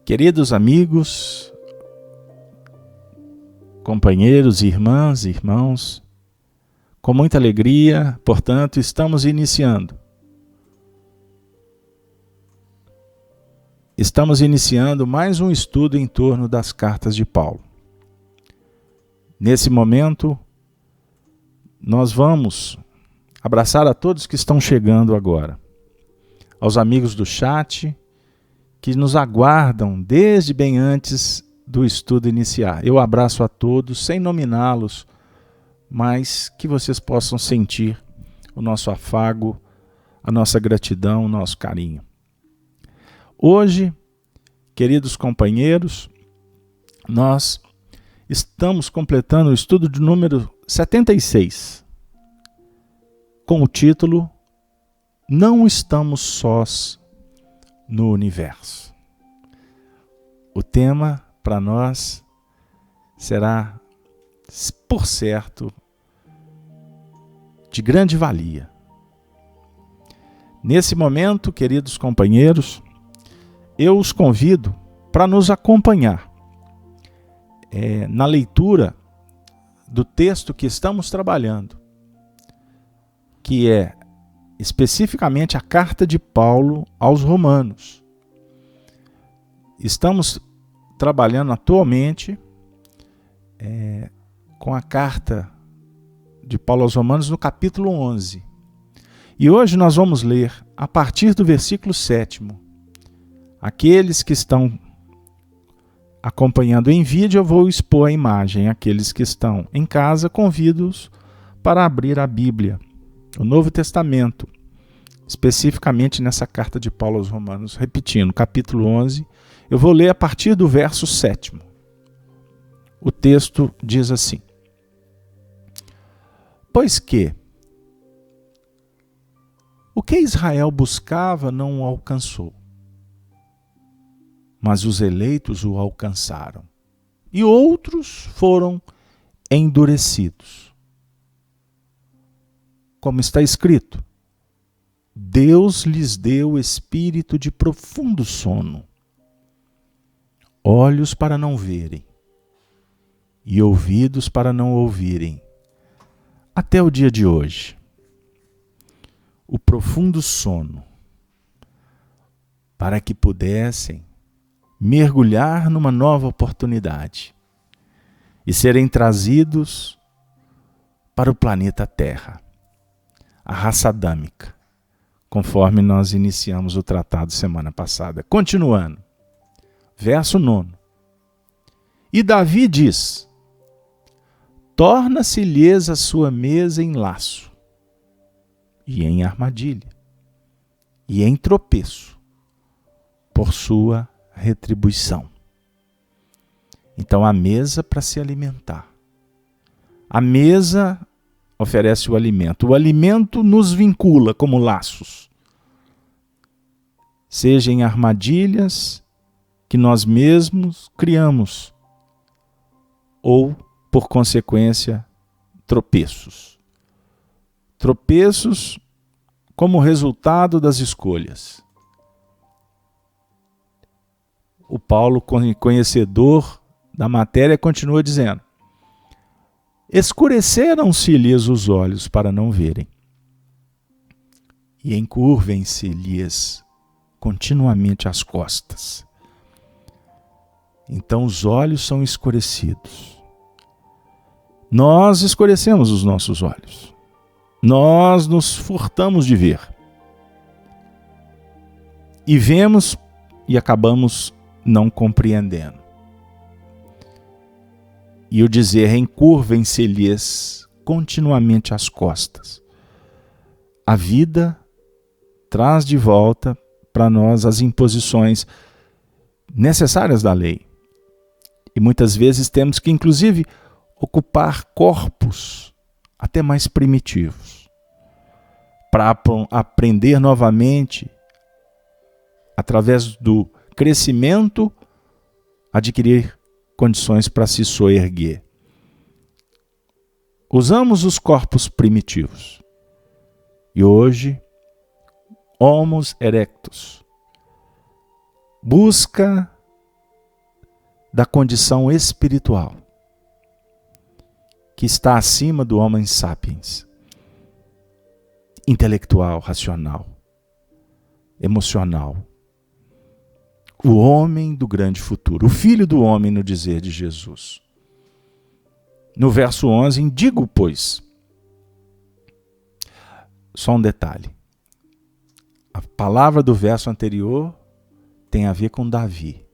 Queridos amigos, companheiros, irmãs, irmãos, com muita alegria, portanto, estamos iniciando. Estamos iniciando mais um estudo em torno das cartas de Paulo. Nesse momento, nós vamos abraçar a todos que estão chegando agora, aos amigos do chat, que nos aguardam desde bem antes do estudo iniciar. Eu abraço a todos, sem nominá-los, mas que vocês possam sentir o nosso afago, a nossa gratidão, o nosso carinho. Hoje, queridos companheiros, nós estamos completando o estudo de número 76, com o título Não Estamos Sós no Universo. O tema para nós será, por certo, de grande valia. Nesse momento, queridos companheiros, eu os convido para nos acompanhar na leitura do texto que estamos trabalhando, que é especificamente a carta de Paulo aos Romanos. Estamos trabalhando atualmente com a carta de Paulo aos Romanos no capítulo 11. E hoje nós vamos ler a partir do versículo 7º. Aqueles que estão acompanhando em vídeo, eu vou expor a imagem. Aqueles que estão em casa, convido-os para abrir a Bíblia, o Novo Testamento, especificamente nessa carta de Paulo aos Romanos. Repetindo, capítulo 11, eu vou ler a partir do verso 7º. O texto diz assim: Pois que o que Israel buscava não o alcançou, mas os eleitos o alcançaram, e outros foram endurecidos. Como está escrito, Deus lhes deu espírito de profundo sono, olhos para não verem e ouvidos para não ouvirem, até o dia de hoje. O profundo sono, para que pudessem mergulhar numa nova oportunidade e serem trazidos para o planeta Terra, a raça adâmica, conforme nós iniciamos o tratado semana passada. Continuando, verso 9. E Davi diz: torna-se-lhes a sua mesa em laço, e em armadilha, e em tropeço, por sua retribuição. Então a mesa para se alimentar. A mesa oferece o alimento nos vincula como laços, seja em armadilhas que nós mesmos criamos, ou, por consequência, tropeços. Tropeços como resultado das escolhas. O Paulo, conhecedor da matéria, continua dizendo: escureceram-se-lhes os olhos para não verem, e encurvem-se-lhes continuamente as costas. Então os olhos são escurecidos. Nós escurecemos os nossos olhos. Nós nos furtamos de ver. E vemos e acabamos não compreendendo. E o dizer encurvem-se-lhes continuamente as costas. A vida traz de volta para nós as imposições necessárias da lei. E muitas vezes temos que, inclusive, ocupar corpos até mais primitivos, para aprender novamente, através do crescimento, adquirir condições para se soerguer. Usamos os corpos primitivos. E hoje, Homo erectus busca da condição espiritual, que está acima do Homo sapiens, intelectual, racional, emocional. O homem do grande futuro, o filho do homem no dizer de Jesus. No verso 11, digo, pois, só um detalhe. A palavra do verso anterior tem a ver com Davi.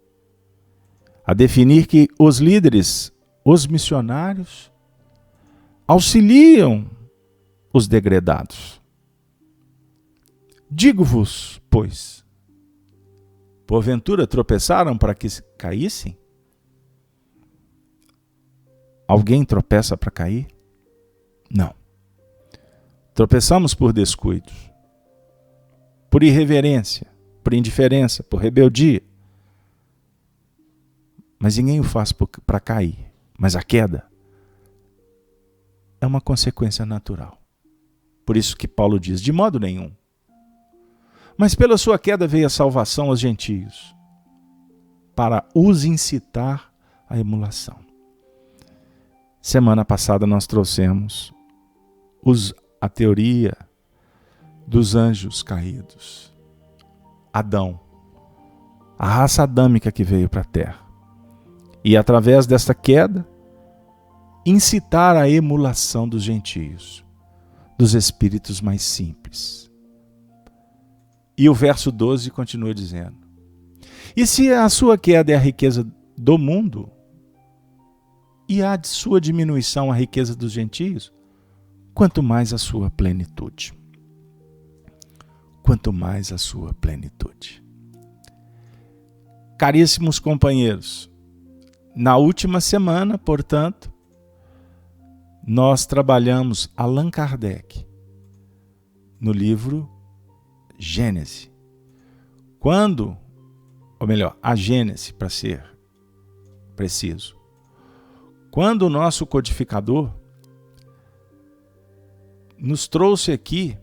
A definir que os líderes, os missionários, auxiliam os degredados. Digo-vos, pois, porventura tropeçaram para que caíssem? Alguém tropeça para cair? Não. Tropeçamos por descuidos, por irreverência, por indiferença, por rebeldia. Mas ninguém o faz para cair. Mas a queda é uma consequência natural. Por isso que Paulo diz, de modo nenhum. Mas pela sua queda veio a salvação aos gentios, para os incitar à emulação. Semana passada nós trouxemos a teoria dos anjos caídos. Adão, a raça adâmica que veio para a terra. E através desta queda, incitar a emulação dos gentios, dos espíritos mais simples. E o verso 12 continua dizendo, e se a sua queda é a riqueza do mundo, e a de sua diminuição a riqueza dos gentios, quanto mais a sua plenitude. Quanto mais a sua plenitude. Caríssimos companheiros, na última semana, portanto, nós trabalhamos Allan Kardec no livro Gênese. A Gênese, para ser preciso. Quando o nosso codificador nos trouxe aqui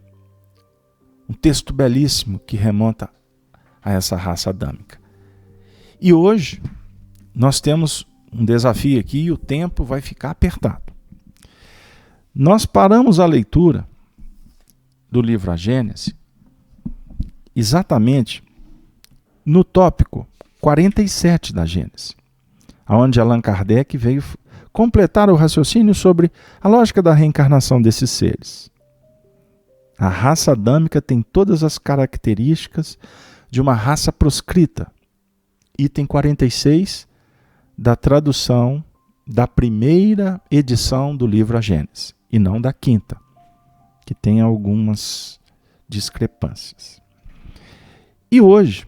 um texto belíssimo que remonta a essa raça adâmica. E hoje nós temos um desafio aqui e o tempo vai ficar apertado. Nós paramos a leitura do livro A Gênese exatamente no tópico 47 da Gênese, onde Allan Kardec veio completar o raciocínio sobre a lógica da reencarnação desses seres. A raça adâmica tem todas as características de uma raça proscrita. Item 46 da tradução da primeira edição do livro A Gênese, e não da quinta, que tem algumas discrepâncias. E hoje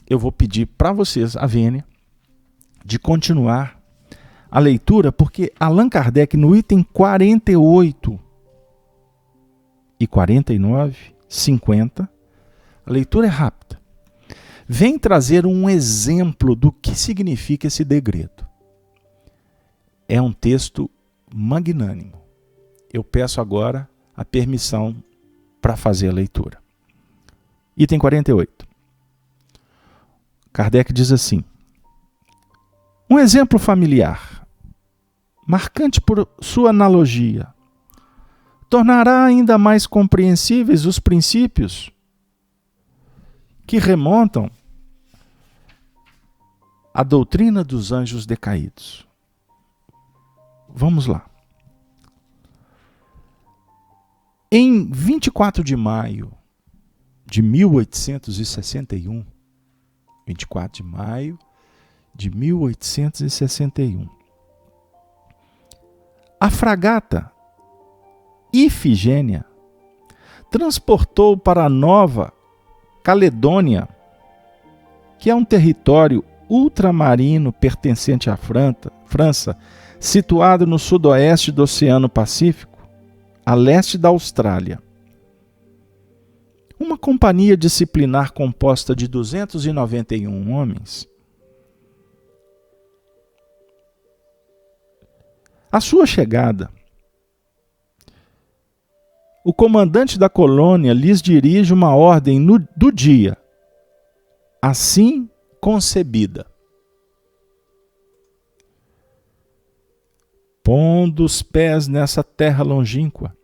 eu vou pedir para vocês a vênia de continuar a leitura, porque Allan Kardec, no item 48 e 49, 50, a leitura é rápida, vem trazer um exemplo do que significa esse degredo. É um texto magnânimo. Eu peço agora a permissão para fazer a leitura. Item 48. Kardec diz assim: um exemplo familiar, marcante por sua analogia, tornará ainda mais compreensíveis os princípios que remontam à doutrina dos anjos decaídos. Vamos lá. Em 24 de maio de 1861, 24 de maio de 1861, a fragata Ifigênia transportou para a Nova Caledônia, que é um território ultramarino pertencente à França, situado no sudoeste do Oceano Pacífico, a leste da Austrália, uma companhia disciplinar composta de 291 homens. À sua chegada, o comandante da colônia lhes dirige uma ordem do dia, assim concebida. pondo os pés nessa terra longínqua.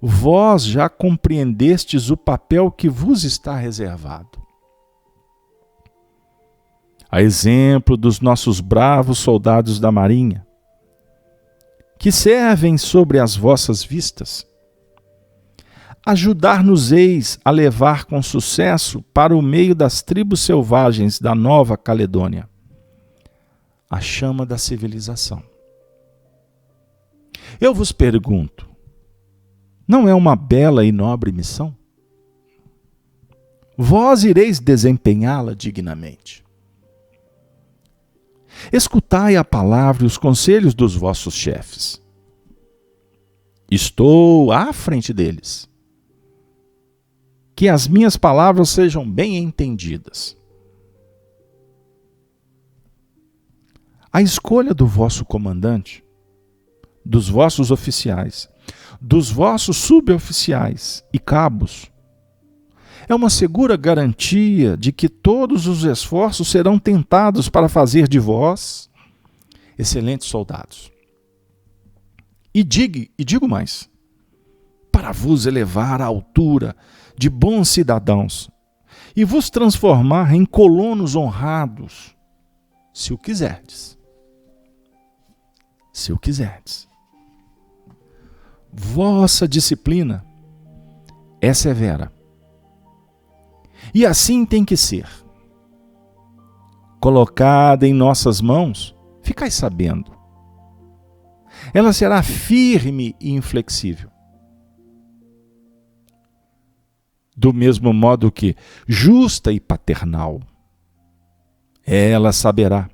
Vós já compreendestes o papel que vos está reservado. A exemplo dos nossos bravos soldados da marinha, que servem sobre as vossas vistas, ajudar-nos-eis a levar com sucesso para o meio das tribos selvagens da Nova Caledônia a chama da civilização. Eu vos pergunto, não é uma bela e nobre missão? Vós ireis desempenhá-la dignamente. Escutai a palavra e os conselhos dos vossos chefes. Estou à frente deles. Que as minhas palavras sejam bem entendidas. A escolha do vosso comandante, dos vossos oficiais, dos vossos suboficiais e cabos, é uma segura garantia de que todos os esforços serão tentados para fazer de vós excelentes soldados. E digo mais, para vos elevar à altura de bons cidadãos e vos transformar em colonos honrados, se o quiserdes. Se o quiserdes. Vossa disciplina é severa. E assim tem que ser. Colocada em nossas mãos, ficai sabendo. Ela será firme e inflexível. Do mesmo modo que justa e paternal. Ela saberá.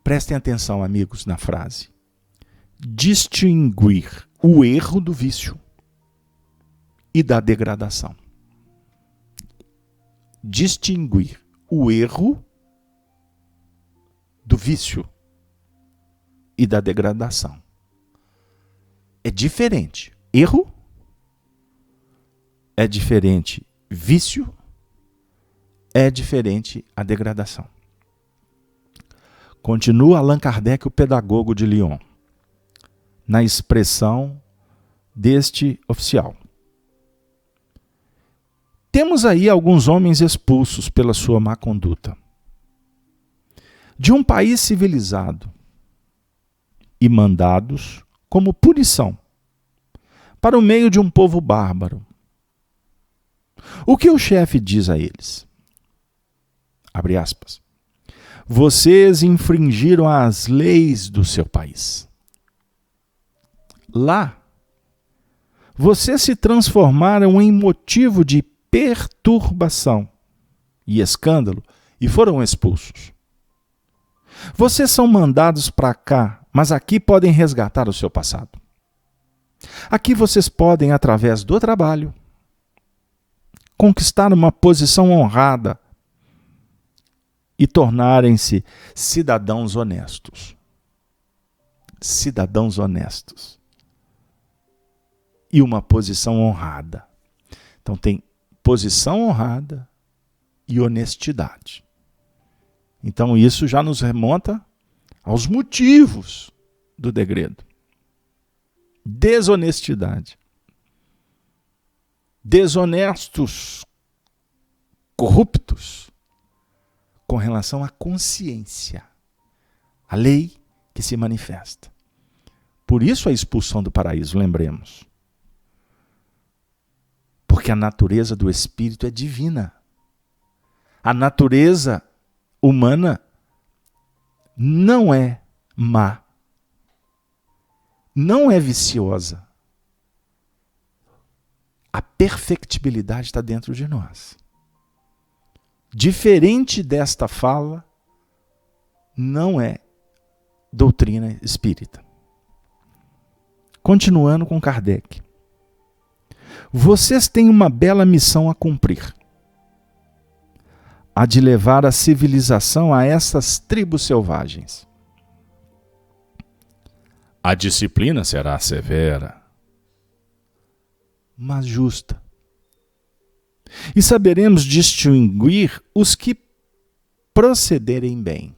Prestem atenção, amigos, na frase. Distinguir o erro do vício e da degradação. Distinguir o erro do vício e da degradação. É diferente. Erro é diferente. Vício é diferente a degradação. Continua Allan Kardec, o pedagogo de Lyon, na expressão deste oficial. Temos aí alguns homens expulsos pela sua má conduta de um país civilizado e mandados como punição para o meio de um povo bárbaro. O que o chefe diz a eles? Abre aspas. Vocês infringiram as leis do seu país. Lá, vocês se transformaram em motivo de perturbação e escândalo e foram expulsos. Vocês são mandados para cá, mas aqui podem resgatar o seu passado. Aqui vocês podem, através do trabalho, conquistar uma posição honrada e tornarem-se cidadãos honestos. Cidadãos honestos. E uma posição honrada. Então tem posição honrada e honestidade. Então isso já nos remonta aos motivos do degredo. Desonestidade. Desonestos, corruptos, com relação à consciência, a lei que se manifesta. Por isso a expulsão do paraíso, lembremos. Porque a natureza do espírito é divina. A natureza humana não é má, não é viciosa. A perfectibilidade está dentro de nós. Diferente desta fala, não é doutrina espírita. Continuando com Kardec. Vocês têm uma bela missão a cumprir. A de levar a civilização a essas tribos selvagens. A disciplina será severa, mas justa. E saberemos distinguir os que procederem bem.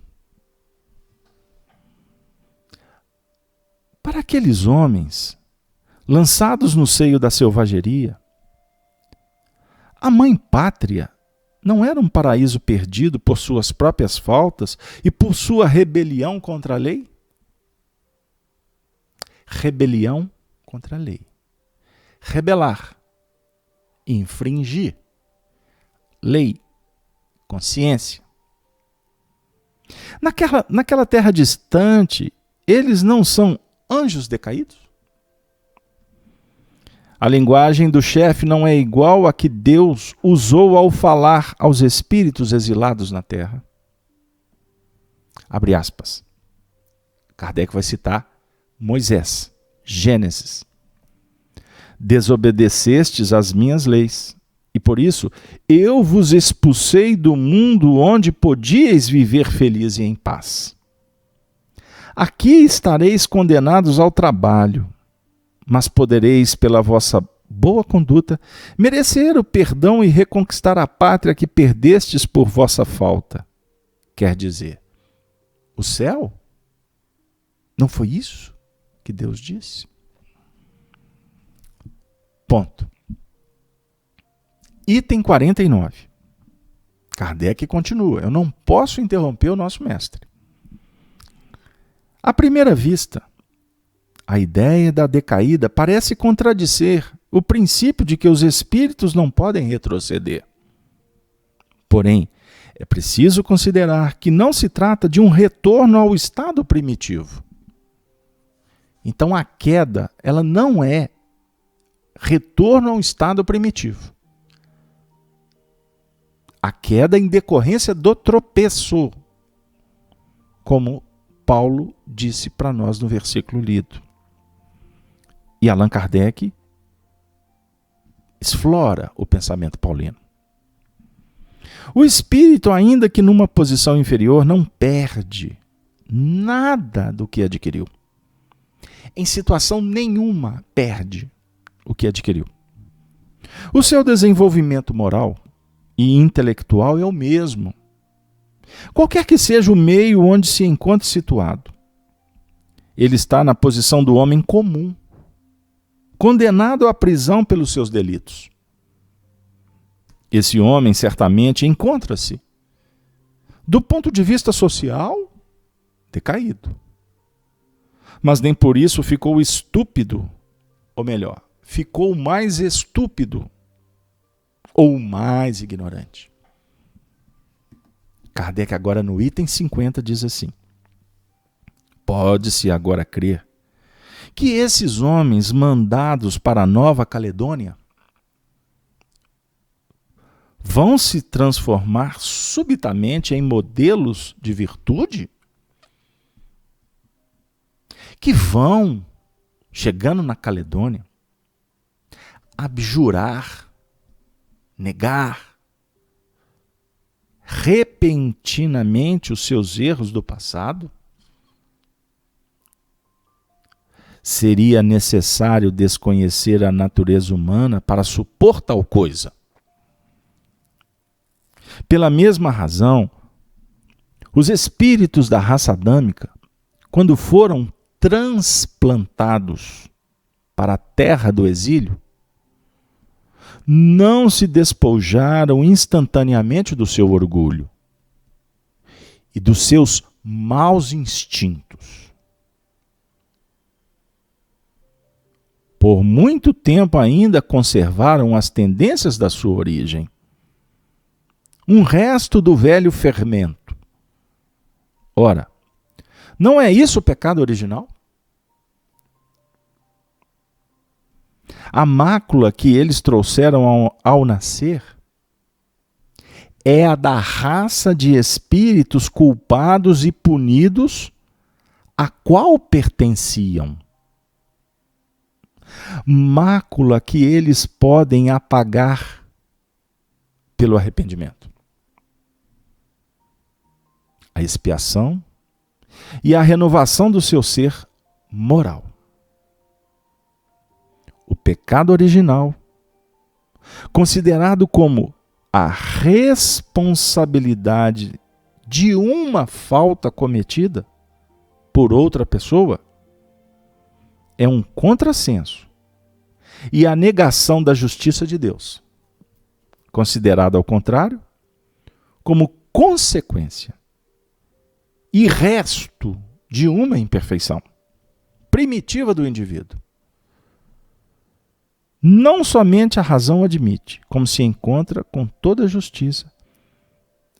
Para aqueles homens, lançados no seio da selvageria, a mãe pátria não era um paraíso perdido por suas próprias faltas e por sua rebelião contra a lei? Rebelião contra a lei. Rebelar, infringir. Lei, consciência. Naquela terra distante, eles não são anjos decaídos? A linguagem do chefe não é igual a que Deus usou ao falar aos espíritos exilados na terra. Abre aspas. Kardec vai citar Moisés, Gênesis. Desobedecestes às minhas leis, e por isso eu vos expulsei do mundo onde podíeis viver feliz e em paz. Aqui estareis condenados ao trabalho, mas podereis, pela vossa boa conduta, merecer o perdão e reconquistar a pátria que perdestes por vossa falta. Quer dizer, o céu? Não foi isso que Deus disse? Ponto. Item 49. Kardec continua. Eu não posso interromper o nosso mestre. À primeira vista, a ideia da decaída parece contradizer o princípio de que os espíritos não podem retroceder. Porém, é preciso considerar que não se trata de um retorno ao estado primitivo. Então a queda, ela não é retorno ao estado primitivo. A queda é em decorrência do tropeço, como Paulo disse para nós no versículo lido. E Allan Kardec explora o pensamento paulino. O espírito, ainda que numa posição inferior, não perde nada do que adquiriu. Em situação nenhuma perde o que adquiriu. O seu desenvolvimento moral e intelectual é o mesmo, qualquer que seja o meio onde se encontre situado. Ele está na posição do homem comum, condenado à prisão pelos seus delitos. Esse homem certamente encontra-se, do ponto de vista social, decaído. Mas nem por isso ficou estúpido, ou melhor, ficou mais estúpido ou mais ignorante. Kardec agora no item 50 diz assim: pode-se agora crer que esses homens mandados para a Nova Caledônia vão se transformar subitamente em modelos de virtude? Que vão, chegando na Caledônia, abjurar, negar repentinamente os seus erros do passado? Seria necessário desconhecer a natureza humana para supor tal coisa. Pela mesma razão, os espíritos da raça adâmica, quando foram transplantados para a terra do exílio, não se despojaram instantaneamente do seu orgulho e dos seus maus instintos. Por muito tempo ainda conservaram as tendências da sua origem, um resto do velho fermento. Ora, não é isso o pecado original? A mácula que eles trouxeram ao nascer é a da raça de espíritos culpados e punidos a qual pertenciam. Mácula que eles podem apagar pelo arrependimento. A expiação e a renovação do seu ser moral. O pecado original, considerado como a responsabilidade de uma falta cometida por outra pessoa, é um contrassenso e a negação da justiça de Deus, considerada ao contrário como consequência e resto de uma imperfeição primitiva do indivíduo. Não somente a razão admite, como se encontra com toda a justiça,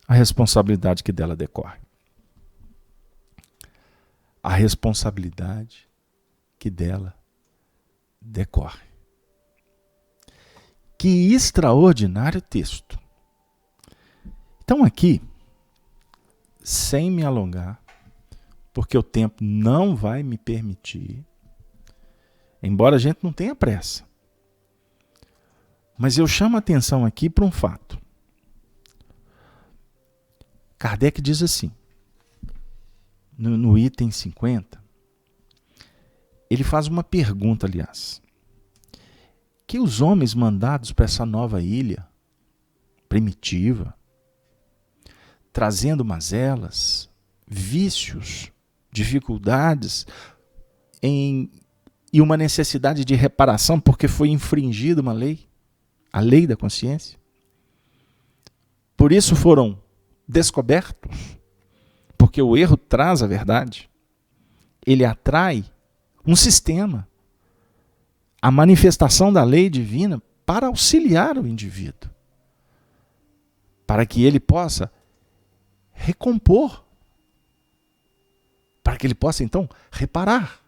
a responsabilidade que dela decorre. A responsabilidade que dela decorre. Que extraordinário texto. Então aqui, sem me alongar, porque o tempo não vai me permitir, embora a gente não tenha pressa, mas eu chamo a atenção aqui para um fato. Kardec diz assim, no item 50, ele faz uma pergunta, aliás, que os homens mandados para essa nova ilha primitiva, trazendo mazelas, vícios, dificuldades e uma necessidade de reparação porque foi infringida uma lei, a lei da consciência. Por isso foram descobertos, porque o erro traz a verdade. Ele atrai um sistema, a manifestação da lei divina para auxiliar o indivíduo, para que ele possa recompor, para que ele possa então reparar,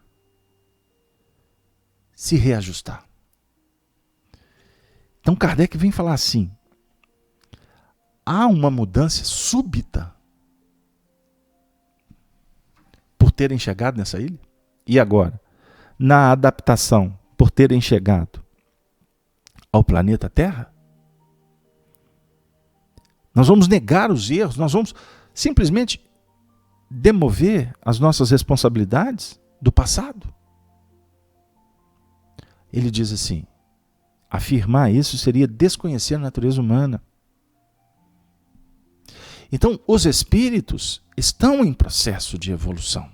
se reajustar. Então Kardec vem falar assim, há uma mudança súbita por terem chegado nessa ilha? E agora? Na adaptação, por terem chegado ao planeta Terra? Nós vamos negar os erros, nós vamos simplesmente demover as nossas responsabilidades do passado? Ele diz assim, afirmar isso seria desconhecer a natureza humana. Então, os espíritos estão em processo de evolução.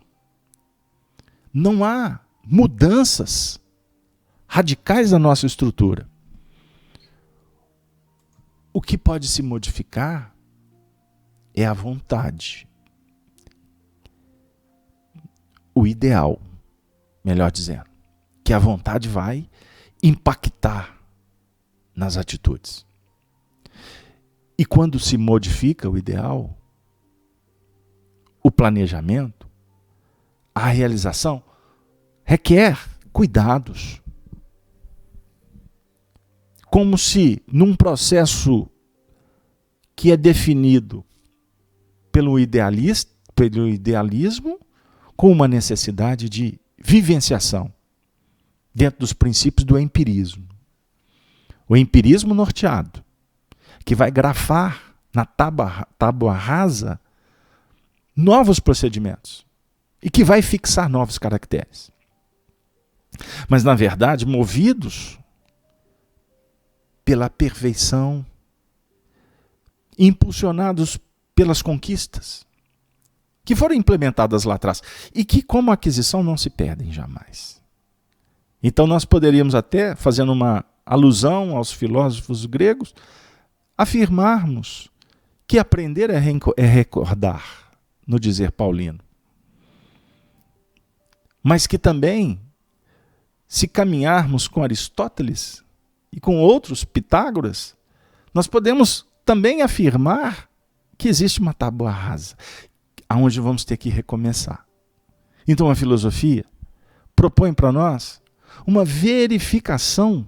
Não há mudanças radicais na nossa estrutura. O que pode se modificar é a vontade. O ideal, melhor dizendo, que a vontade vai impactar nas atitudes. E quando se modifica o ideal, o planejamento, a realização requer cuidados. Como se num processo que é definido pelo idealismo, com uma necessidade de vivenciação dentro dos princípios do empirismo. O empirismo norteado, que vai grafar na tábua rasa novos procedimentos e que vai fixar novos caracteres. Mas, na verdade, movidos pela perfeição, impulsionados pelas conquistas que foram implementadas lá atrás e que, como aquisição, não se perdem jamais. Então nós poderíamos até, fazendo uma alusão aos filósofos gregos, afirmarmos que aprender é recordar, no dizer paulino. Mas que também, se caminharmos com Aristóteles e com outros, Pitágoras, nós podemos também afirmar que existe uma tábua rasa, aonde vamos ter que recomeçar. Então a filosofia propõe para nós uma verificação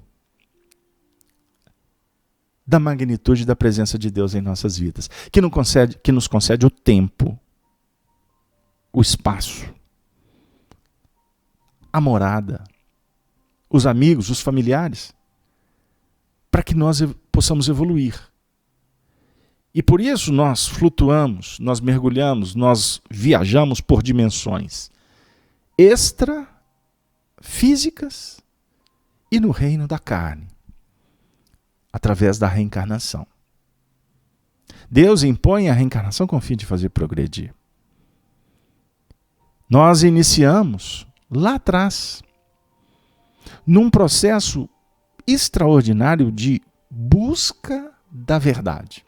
da magnitude da presença de Deus em nossas vidas, que nos concede o tempo, o espaço, a morada, os amigos, os familiares, para que nós possamos evoluir. E por isso nós flutuamos, nós mergulhamos, nós viajamos por dimensões extrafísicas e no reino da carne, através da reencarnação. Deus impõe a reencarnação com o fim de fazer progredir. Nós iniciamos lá atrás, num processo extraordinário de busca da verdade.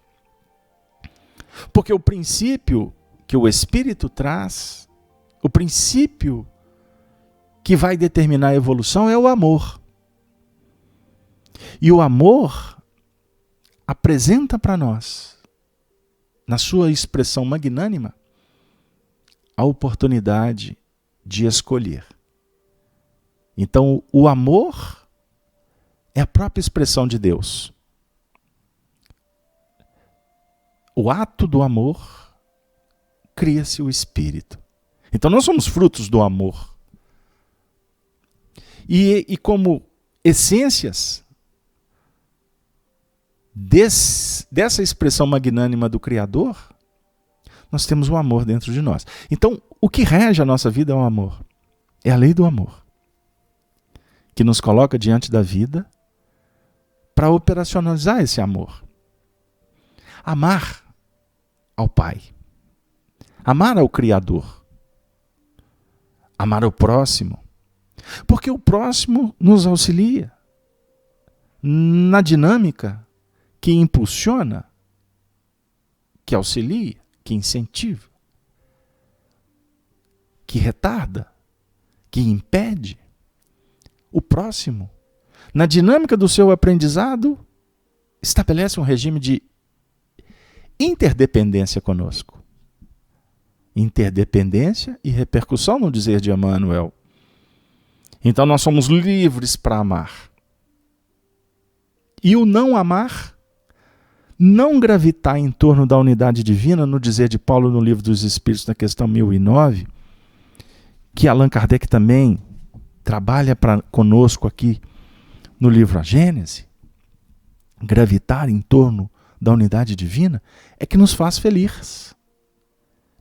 Porque o princípio que o Espírito traz, o princípio que vai determinar a evolução é o amor. E o amor apresenta para nós, na sua expressão magnânima, a oportunidade de escolher. Então, o amor é a própria expressão de Deus. O ato do amor cria-se o Espírito. Então, nós somos frutos do amor. E como essências dessa expressão magnânima do Criador, nós temos o amor dentro de nós. Então, o que rege a nossa vida é o amor. É a lei do amor, que nos coloca diante da vida para operacionalizar esse amor. Amar ao Pai. Amar ao Criador. Amar ao próximo. Porque o próximo nos auxilia na dinâmica que impulsiona, que auxilia, que incentiva, que retarda, que impede. O próximo, na dinâmica do seu aprendizado, estabelece um regime de interdependência conosco. Interdependência e repercussão no dizer de Emmanuel. Então nós somos livres para amar. E o não amar, não gravitar em torno da unidade divina, no dizer de Paulo no Livro dos Espíritos, na questão 1009, que Allan Kardec também trabalha conosco aqui no livro A Gênese, gravitar em torno da unidade divina, é que nos faz felizes,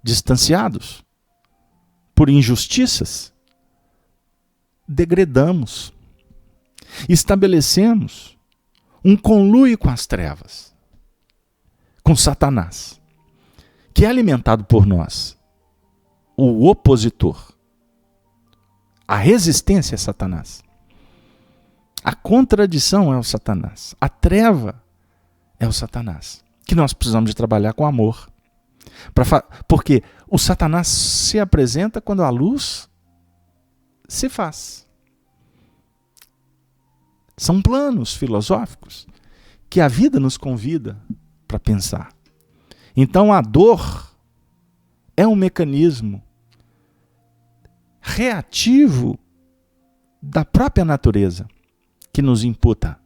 distanciados por injustiças, degradamos, estabelecemos um conluio com as trevas, com Satanás, que é alimentado por nós, o opositor. A resistência é Satanás. A contradição é o Satanás. A treva é o Satanás. Que nós precisamos de trabalhar com amor. Porque o Satanás se apresenta quando a luz se faz. São planos filosóficos que a vida nos convida para pensar. Então a dor é um mecanismo reativo da própria natureza que nos imputa,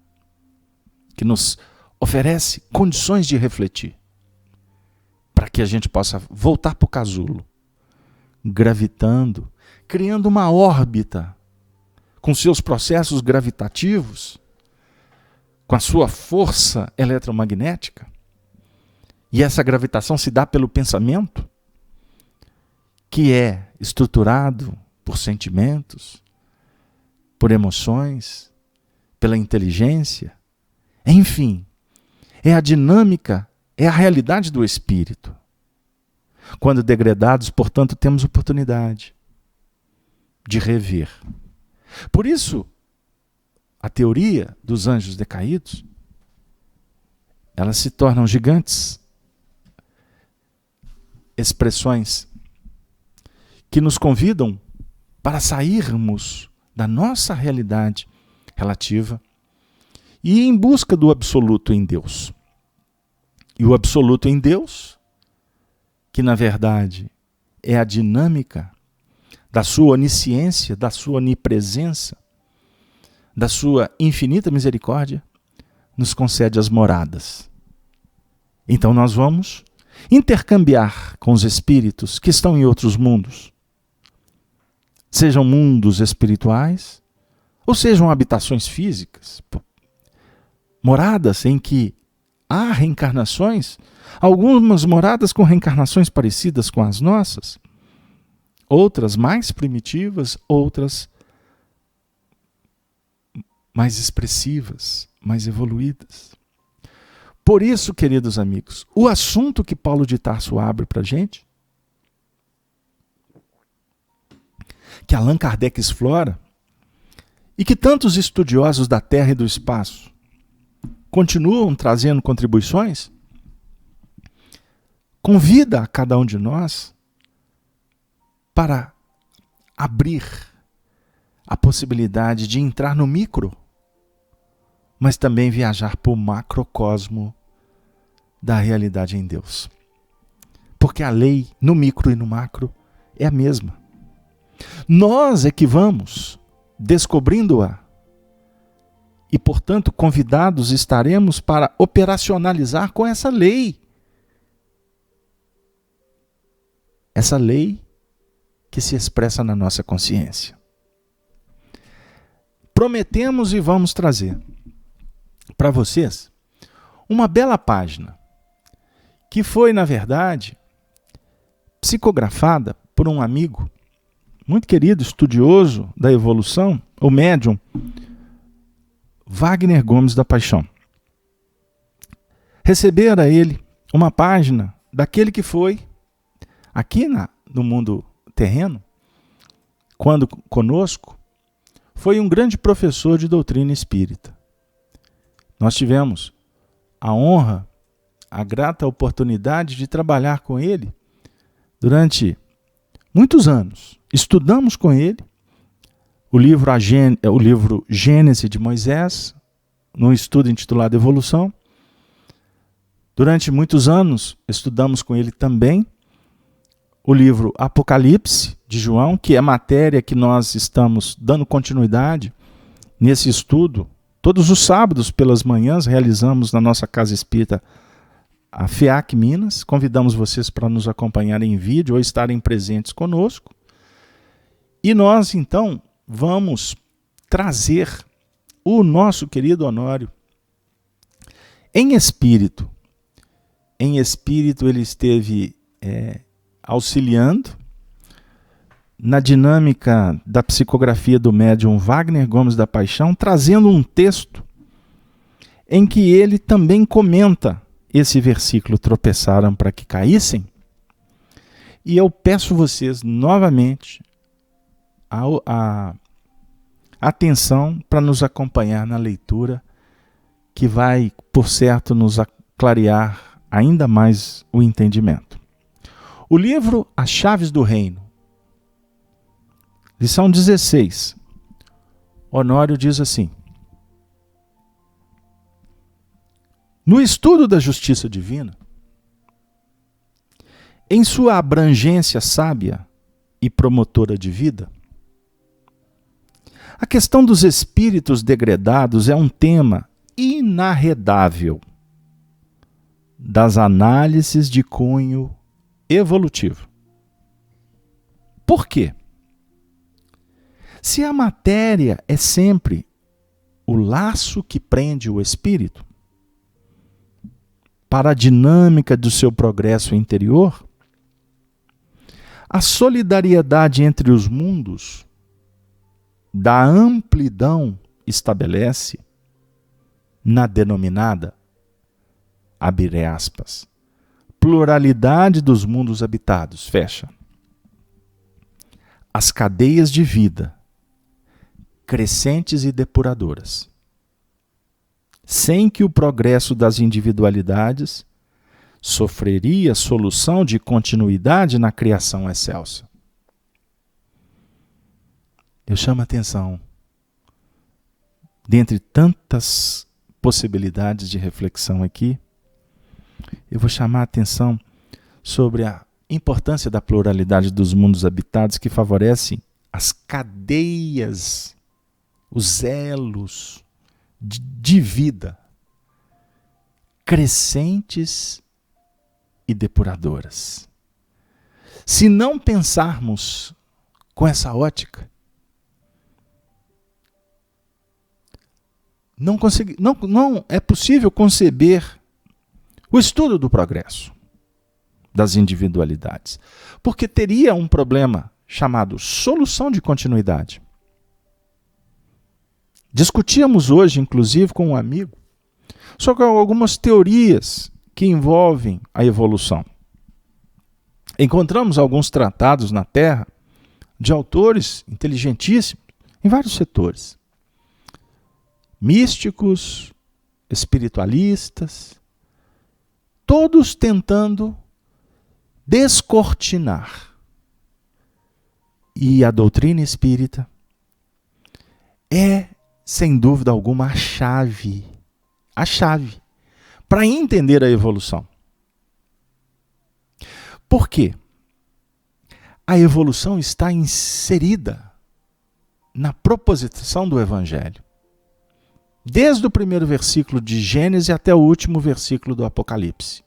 que nos oferece condições de refletir, para que a gente possa voltar para o casulo, gravitando, criando uma órbita com seus processos gravitativos, com a sua força eletromagnética. E essa gravitação se dá pelo pensamento, que é estruturado por sentimentos, por emoções, pela inteligência. Enfim, é a dinâmica, é a realidade do espírito. Quando degradados, portanto, temos oportunidade de rever. Por isso, a teoria dos anjos decaídos, elas se tornam gigantes expressões que nos convidam para sairmos da nossa realidade relativa e ir em busca do absoluto em Deus. E o absoluto em Deus, que na verdade é a dinâmica da sua onisciência, da sua onipresença, da sua infinita misericórdia, nos concede as moradas. Então nós vamos intercambiar com os espíritos que estão em outros mundos, sejam mundos espirituais, ou sejam habitações físicas, moradas em que há reencarnações, algumas moradas com reencarnações parecidas com as nossas, outras mais primitivas, outras mais expressivas, mais evoluídas. Por isso, queridos amigos, o assunto que Paulo de Tarso abre para a gente, que Allan Kardec explora, e que tantos estudiosos da Terra e do espaço continuam trazendo contribuições, convida a cada um de nós para abrir a possibilidade de entrar no micro, mas também viajar para o macrocosmo da realidade em Deus. Porque a lei no micro e no macro é a mesma. Nós é que vamos descobrindo-a e, portanto, convidados estaremos para operacionalizar com essa lei. Essa lei que se expressa na nossa consciência. Prometemos e vamos trazer para vocês uma bela página que foi, na verdade, psicografada por um amigo muito querido, estudioso da evolução, o médium Wagner Gomes da Paixão. Recebera ele uma página daquele que foi, aqui no mundo terreno, quando conosco, foi um grande professor de doutrina espírita. Nós tivemos a honra, a grata oportunidade de trabalhar com ele durante muitos anos. Estudamos com ele o livro Gênesis de Moisés, num estudo intitulado Evolução. Durante muitos anos estudamos com ele também o livro Apocalipse de João, que é matéria que nós estamos dando continuidade nesse estudo. Todos os sábados pelas manhãs realizamos na nossa casa espírita a FEAC Minas. Convidamos vocês para nos acompanharem em vídeo ou estarem presentes conosco. E nós, então, vamos trazer o nosso querido Honório em espírito. Em espírito ele esteve auxiliando na dinâmica da psicografia do médium Wagner Gomes da Paixão, trazendo um texto em que ele também comenta esse versículo, tropeçaram para que caíssem. E eu peço vocês novamente a atenção para nos acompanhar na leitura, que vai, por certo, nos clarear ainda mais o entendimento. O livro As Chaves do Reino, lição 16. Honório diz assim: no estudo da justiça divina, em sua abrangência sábia e promotora de vida, a questão dos espíritos degredados é um tema inarredável das análises de cunho evolutivo. Por quê? Se a matéria é sempre o laço que prende o espírito para a dinâmica do seu progresso interior, a solidariedade entre os mundos da amplidão estabelece na denominada, abre aspas, pluralidade dos mundos habitados, fecha, as cadeias de vida, crescentes e depuradoras, sem que o progresso das individualidades sofreria solução de continuidade na criação excelsa. Eu chamo a atenção, dentre tantas possibilidades de reflexão aqui, eu vou chamar a atenção sobre a importância da pluralidade dos mundos habitados, que favorecem as cadeias, os elos de vida crescentes e depuradoras. Se não pensarmos com essa ótica, não é possível conceber o estudo do progresso das individualidades, porque teria um problema chamado solução de continuidade. Discutíamos hoje, inclusive, com um amigo, sobre algumas teorias que envolvem a evolução. Encontramos alguns tratados na Terra de autores inteligentíssimos em vários setores. místicos, espiritualistas, todos tentando descortinar. E a doutrina espírita é, sem dúvida alguma, a chave para entender a evolução. Por quê? A evolução está inserida na proposição do Evangelho. Desde o primeiro versículo de Gênesis até o último versículo do Apocalipse.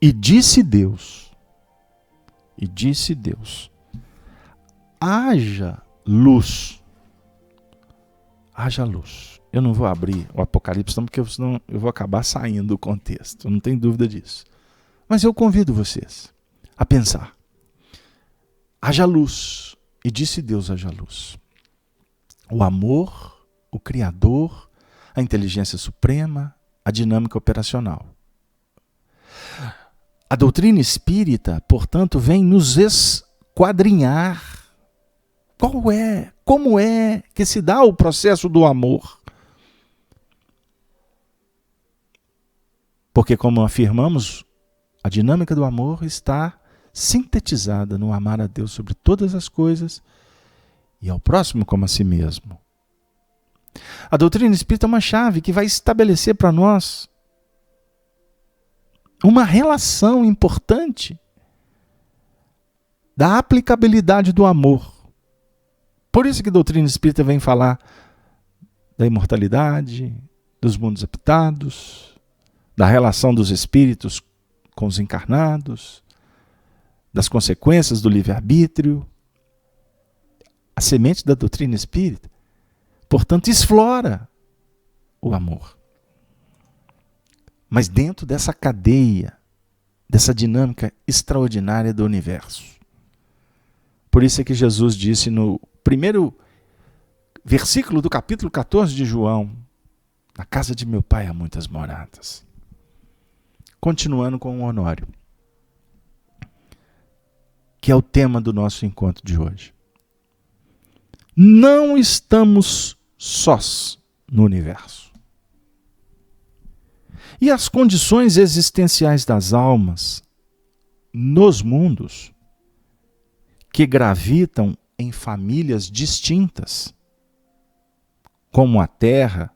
E disse Deus, haja luz. Haja luz. Eu não vou abrir o Apocalipse, não, porque senão eu vou acabar saindo do contexto. Não tem dúvida disso. Mas eu convido vocês a pensar. Haja luz. E disse Deus, haja luz. O amor, o Criador, a inteligência suprema, a dinâmica operacional. A doutrina espírita, portanto, vem nos esquadrinhar como é que se dá o processo do amor. Porque, como afirmamos, a dinâmica do amor está sintetizada no amar a Deus sobre todas as coisas e ao próximo como a si mesmo. A doutrina espírita é uma chave que vai estabelecer para nós uma relação importante da aplicabilidade do amor. Por isso que a doutrina espírita vem falar da imortalidade, dos mundos habitados, da relação dos espíritos com os encarnados, das consequências do livre-arbítrio. A semente da doutrina espírita, portanto, explora o amor. Mas dentro dessa cadeia, dessa dinâmica extraordinária do universo. Por isso é que Jesus disse no primeiro versículo do capítulo 14 de João: na casa de meu pai há muitas moradas. Continuando com o Honório, que é o tema do nosso encontro de hoje. Não estamos sós no universo. E as condições existenciais das almas nos mundos que gravitam em famílias distintas, como a Terra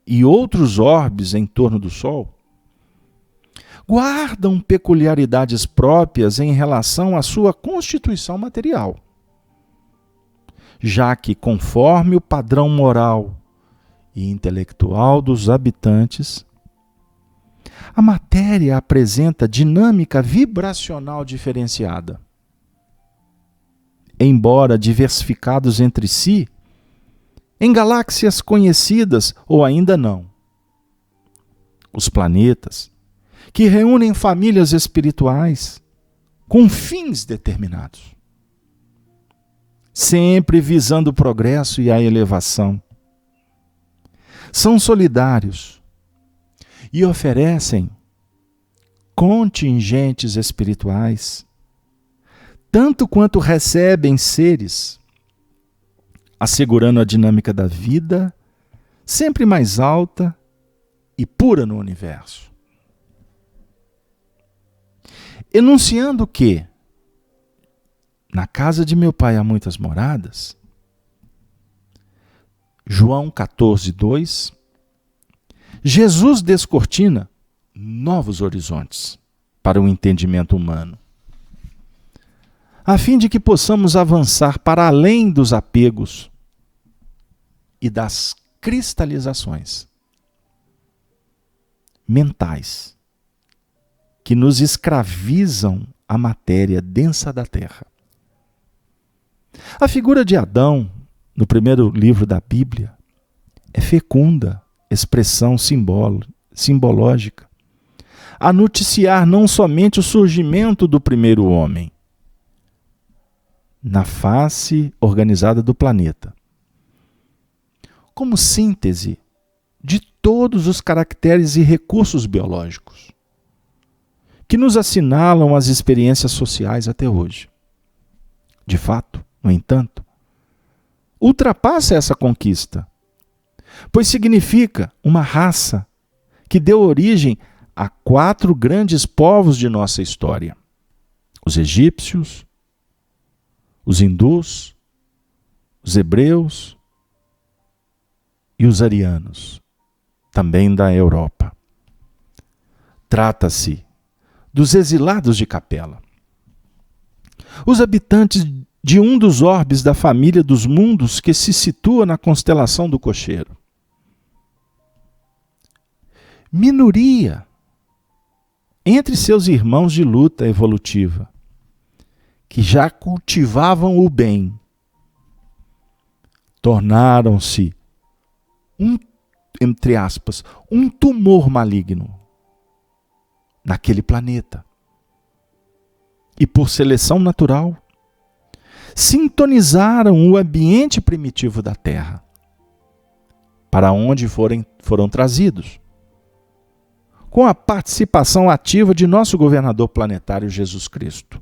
e outros orbes em torno do Sol, guardam peculiaridades próprias em relação à sua constituição material, já que, conforme o padrão moral e intelectual dos habitantes, a matéria apresenta dinâmica vibracional diferenciada. Embora diversificados entre si, em galáxias conhecidas ou ainda não, os planetas, que reúnem famílias espirituais com fins determinados, sempre visando o progresso e a elevação, são solidários e oferecem contingentes espirituais, tanto quanto recebem seres, assegurando a dinâmica da vida sempre mais alta e pura no universo. Enunciando que, na casa de meu pai há muitas moradas, João 14:2, Jesus descortina novos horizontes para o entendimento humano, a fim de que possamos avançar para além dos apegos e das cristalizações mentais que nos escravizam a matéria densa da terra. A figura de Adão, no primeiro livro da Bíblia, é fecunda expressão simbológica, a noticiar não somente o surgimento do primeiro homem na face organizada do planeta, como síntese de todos os caracteres e recursos biológicos que nos assinalam as experiências sociais até hoje. De fato, no entanto, ultrapassa essa conquista pois significa uma raça que deu origem a 4 grandes povos de nossa história: os egípcios, os hindus, os hebreus e os arianos, também da Europa. Trata-se dos exilados de Capela, os habitantes de um dos orbes da família dos mundos que se situa na constelação do Cocheiro. Minoria entre seus irmãos de luta evolutiva, que já cultivavam o bem, tornaram-se entre aspas, um tumor maligno naquele planeta. E por seleção natural, sintonizaram o ambiente primitivo da Terra, para onde foram trazidos, com a participação ativa de nosso governador planetário Jesus Cristo.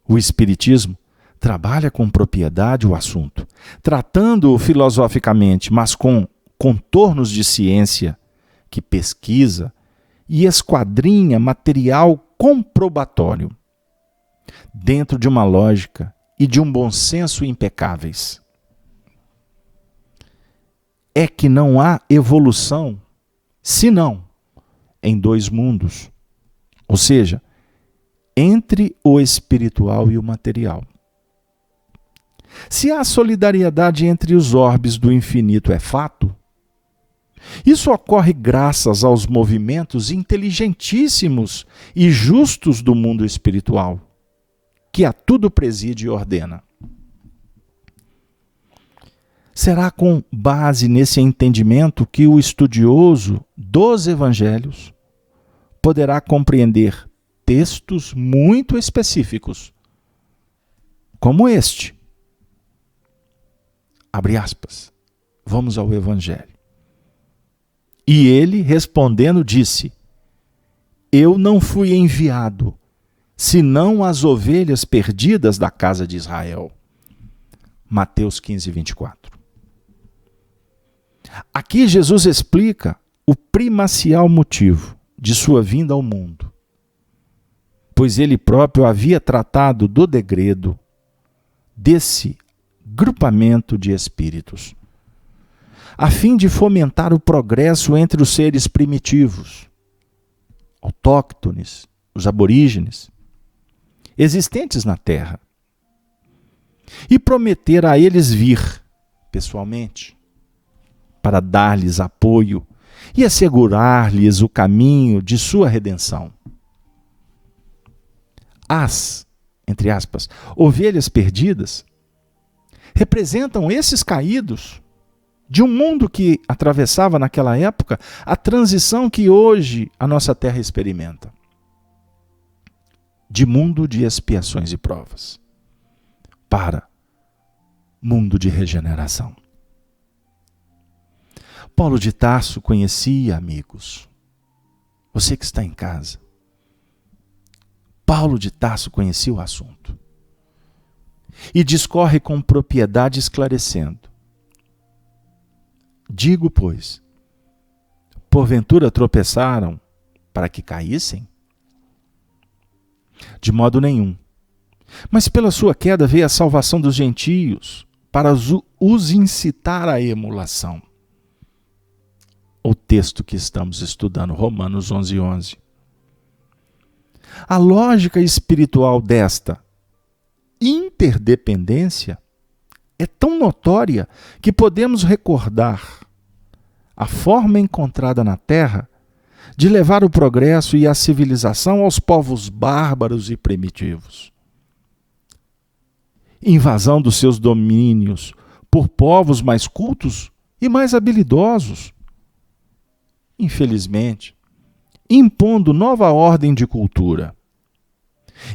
O Espiritismo trabalha com propriedade o assunto, tratando-o filosoficamente, mas com contornos de ciência que pesquisa e esquadrinha material comprobatório, dentro de uma lógica e de um bom senso impecáveis. É que não há evolução senão em 2 mundos, ou seja, entre o espiritual e o material. Se a solidariedade entre os orbes do infinito é fato, isso ocorre graças aos movimentos inteligentíssimos e justos do mundo espiritual, que a tudo preside e ordena. Será com base nesse entendimento que o estudioso dos evangelhos poderá compreender textos muito específicos, como este. Abre aspas. Vamos ao evangelho. E ele, respondendo, disse: Eu não fui enviado, senão as ovelhas perdidas da casa de Israel. Mateus 15, 24. Aqui Jesus explica o primacial motivo de sua vinda ao mundo, pois ele próprio havia tratado do degredo desse grupamento de espíritos, a fim de fomentar o progresso entre os seres primitivos, autóctones, os aborígenes, existentes na Terra, e prometer a eles vir, pessoalmente, para dar-lhes apoio e assegurar-lhes o caminho de sua redenção. As, entre aspas, ovelhas perdidas representam esses caídos de um mundo que atravessava naquela época a transição que hoje a nossa Terra experimenta. De mundo de expiações e provas para mundo de regeneração. Paulo de Tarso conhecia, amigos, você que está em casa, Paulo de Tarso conhecia o assunto e discorre com propriedade esclarecendo: Digo, pois, porventura tropeçaram para que caíssem? De modo nenhum. Mas pela sua queda veio a salvação dos gentios, para os incitar à emulação. O texto que estamos estudando, Romanos 11, 11. A lógica espiritual desta interdependência é tão notória que podemos recordar a forma encontrada na Terra de levar o progresso e a civilização aos povos bárbaros e primitivos. Invasão dos seus domínios por povos mais cultos e mais habilidosos. Infelizmente, impondo nova ordem de cultura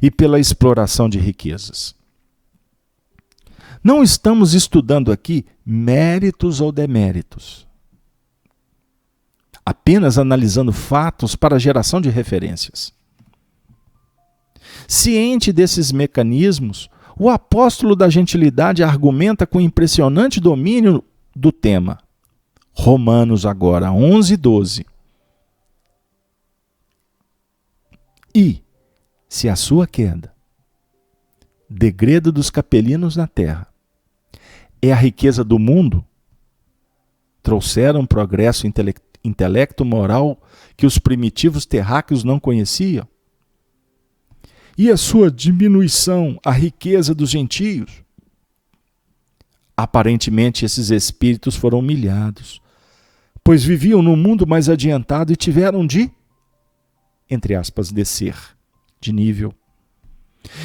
e pela exploração de riquezas. Não estamos estudando aqui méritos ou deméritos, apenas analisando fatos para geração de referências. Ciente desses mecanismos, o apóstolo da gentilidade argumenta com impressionante domínio do tema. Romanos agora 11:12. E, se a sua queda, degredo dos capelinos na terra, é a riqueza do mundo, trouxeram progresso intelecto moral que os primitivos terráqueos não conheciam, e a sua diminuição, a riqueza dos gentios. Aparentemente esses espíritos foram humilhados, pois viviam num mundo mais adiantado e tiveram de, entre aspas, descer de nível,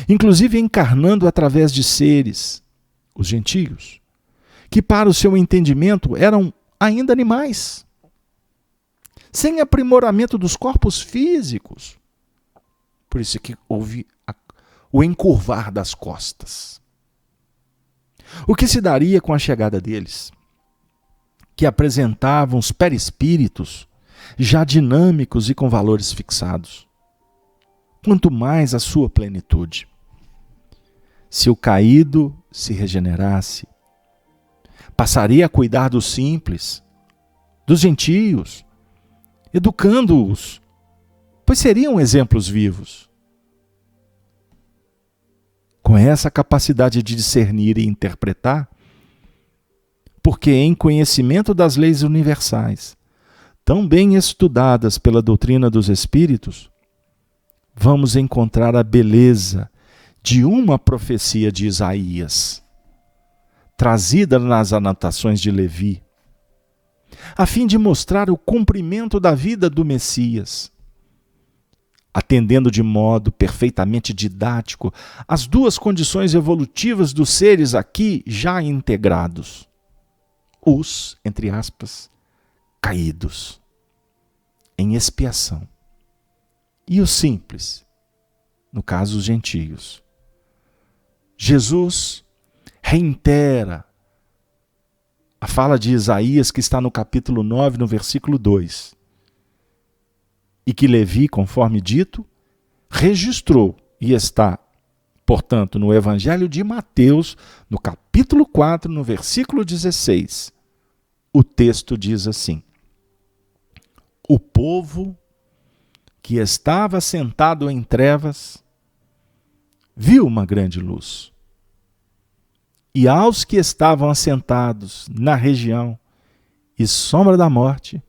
inclusive encarnando através de seres, os gentios, que para o seu entendimento eram ainda animais, sem aprimoramento dos corpos físicos. Por isso que houve o encurvar das costas. O que se daria com a chegada deles, que apresentavam os perispíritos já dinâmicos e com valores fixados? Quanto mais a sua plenitude. Se o caído se regenerasse, passaria a cuidar dos simples, dos gentios, educando-os, pois seriam exemplos vivos. Com essa capacidade de discernir e interpretar, porque em conhecimento das leis universais, tão bem estudadas pela doutrina dos espíritos, vamos encontrar a beleza de uma profecia de Isaías, trazida nas anotações de Levi, a fim de mostrar o cumprimento da vida do Messias, atendendo de modo perfeitamente didático as duas condições evolutivas dos seres aqui já integrados. Os, entre aspas, caídos, em expiação. E os simples, no caso os gentios. Jesus reitera a fala de Isaías que está no capítulo 9, no versículo 2. E que Levi, conforme dito, registrou e está, portanto, no Evangelho de Mateus, no capítulo 4, no versículo 16. O texto diz assim: o povo que estava sentado em trevas viu uma grande luz. E aos que estavam assentados na região e sombra da morte,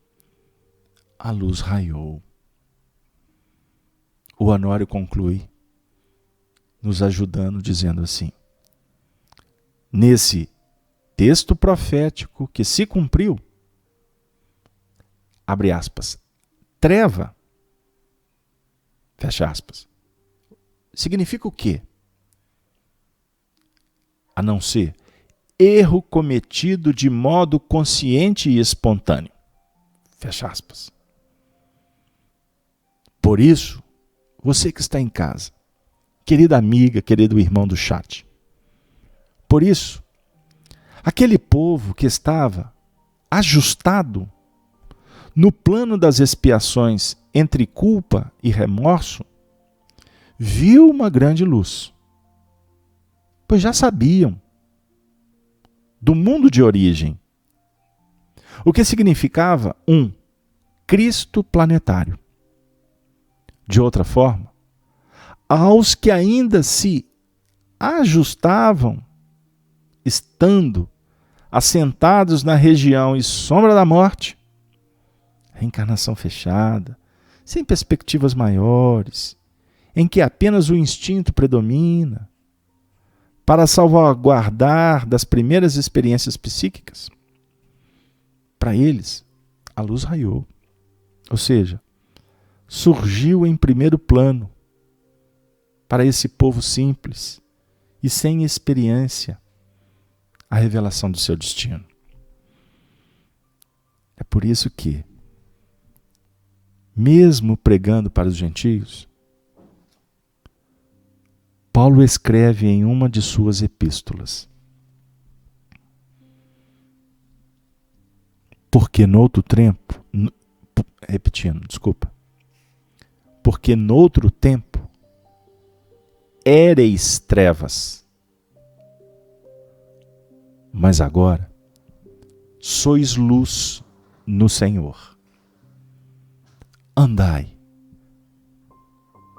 a luz raiou. O Honório conclui, nos ajudando, dizendo assim: nesse texto profético que se cumpriu, abre aspas, treva, fecha aspas, significa o quê? A não ser erro cometido de modo consciente e espontâneo. Fecha aspas. Por isso, você que está em casa, querida amiga, querido irmão do chat, por isso, aquele povo que estava ajustado no plano das expiações entre culpa e remorso, viu uma grande luz. Pois já sabiam do mundo de origem, o que significava um Cristo planetário. De outra forma, aos que ainda se ajustavam, estando assentados na região e sombra da morte, reencarnação fechada, sem perspectivas maiores, em que apenas o instinto predomina, para salvaguardar das primeiras experiências psíquicas, para eles, a luz raiou. Ou seja, surgiu em primeiro plano, para esse povo simples e sem experiência, a revelação do seu destino. É por isso que, mesmo pregando para os gentios, Paulo escreve em uma de suas epístolas: porque noutro tempo, porque noutro tempo éreis trevas, mas agora sois luz no Senhor. Andai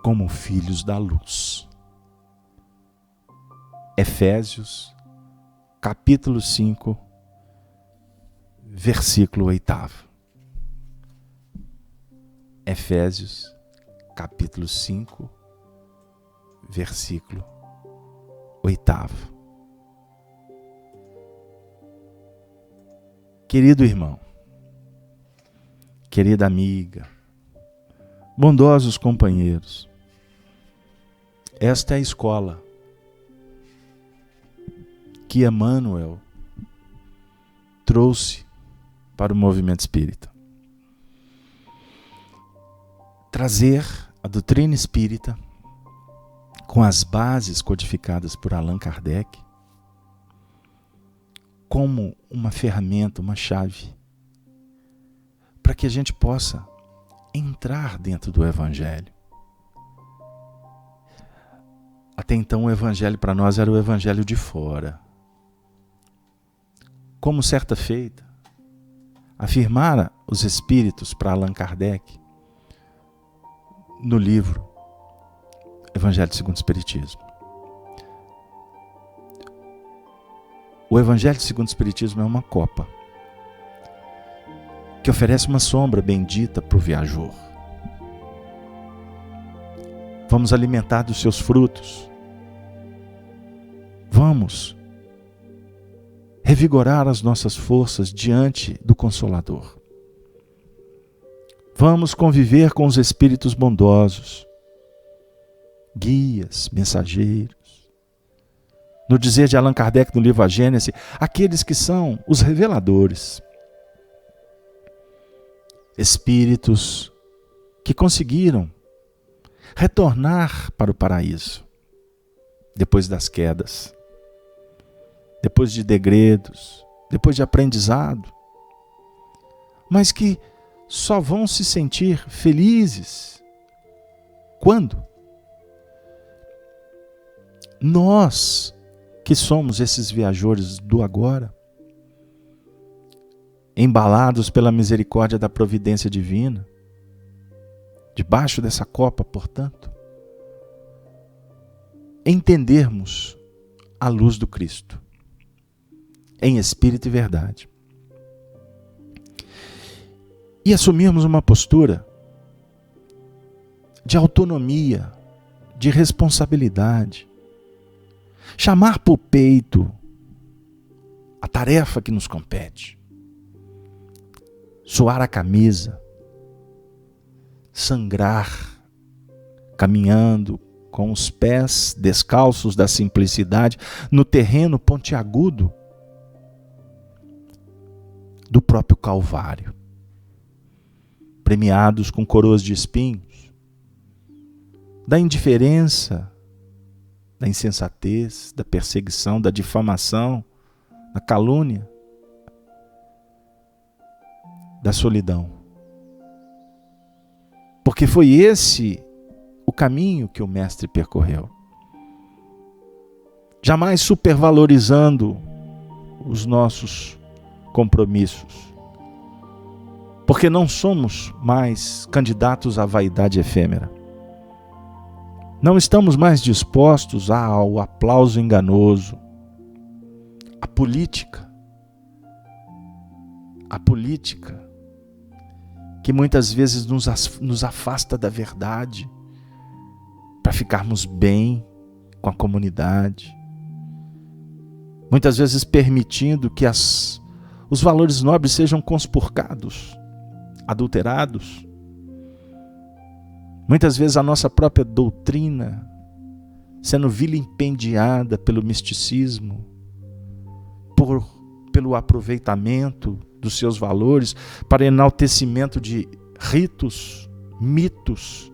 como filhos da luz. Efésios, capítulo 5, versículo 8. Efésios, capítulo 5, versículo 8. Querido irmão, querida amiga, bondosos companheiros, esta é a escola que Emmanuel trouxe para o movimento espírita. Trazer a doutrina espírita com as bases codificadas por Allan Kardec como uma ferramenta, uma chave, para que a gente possa entrar dentro do Evangelho. Até então o Evangelho para nós era o Evangelho de fora. Como certa feita, afirmara os Espíritos para Allan Kardec no livro Evangelho segundo o Espiritismo. O Evangelho segundo o Espiritismo é uma copa que oferece uma sombra bendita para o viajor. Vamos alimentar dos seus frutos. Vamos revigorar as nossas forças diante do Consolador. Vamos conviver com os espíritos bondosos, guias, mensageiros. No dizer de Allan Kardec no livro A Gênese, aqueles que são os reveladores. Espíritos que conseguiram retornar para o paraíso depois das quedas, depois de degredos, depois de aprendizado, mas que só vão se sentir felizes quando nós, que somos esses viajores do agora, embalados pela misericórdia da providência divina, debaixo dessa copa, portanto, entendermos a luz do Cristo, em espírito e verdade, e assumirmos uma postura de autonomia, de responsabilidade, chamar por peito a tarefa que nos compete, suar a camisa, sangrar, caminhando com os pés descalços da simplicidade no terreno pontiagudo do próprio Calvário, premiados com coroas de espinhos, da indiferença, da insensatez, da perseguição, da difamação, da calúnia, da solidão. Porque foi esse o caminho que o Mestre percorreu. Jamais supervalorizando os nossos compromissos. Porque não somos mais candidatos à vaidade efêmera. Não estamos mais dispostos ao aplauso enganoso. A política que muitas vezes nos afasta da verdade para ficarmos bem com a comunidade. Muitas vezes permitindo que os valores nobres sejam conspurcados, adulterados. Muitas vezes a nossa própria doutrina sendo vilipendiada pelo misticismo, pelo aproveitamento dos seus valores para enaltecimento de ritos, mitos.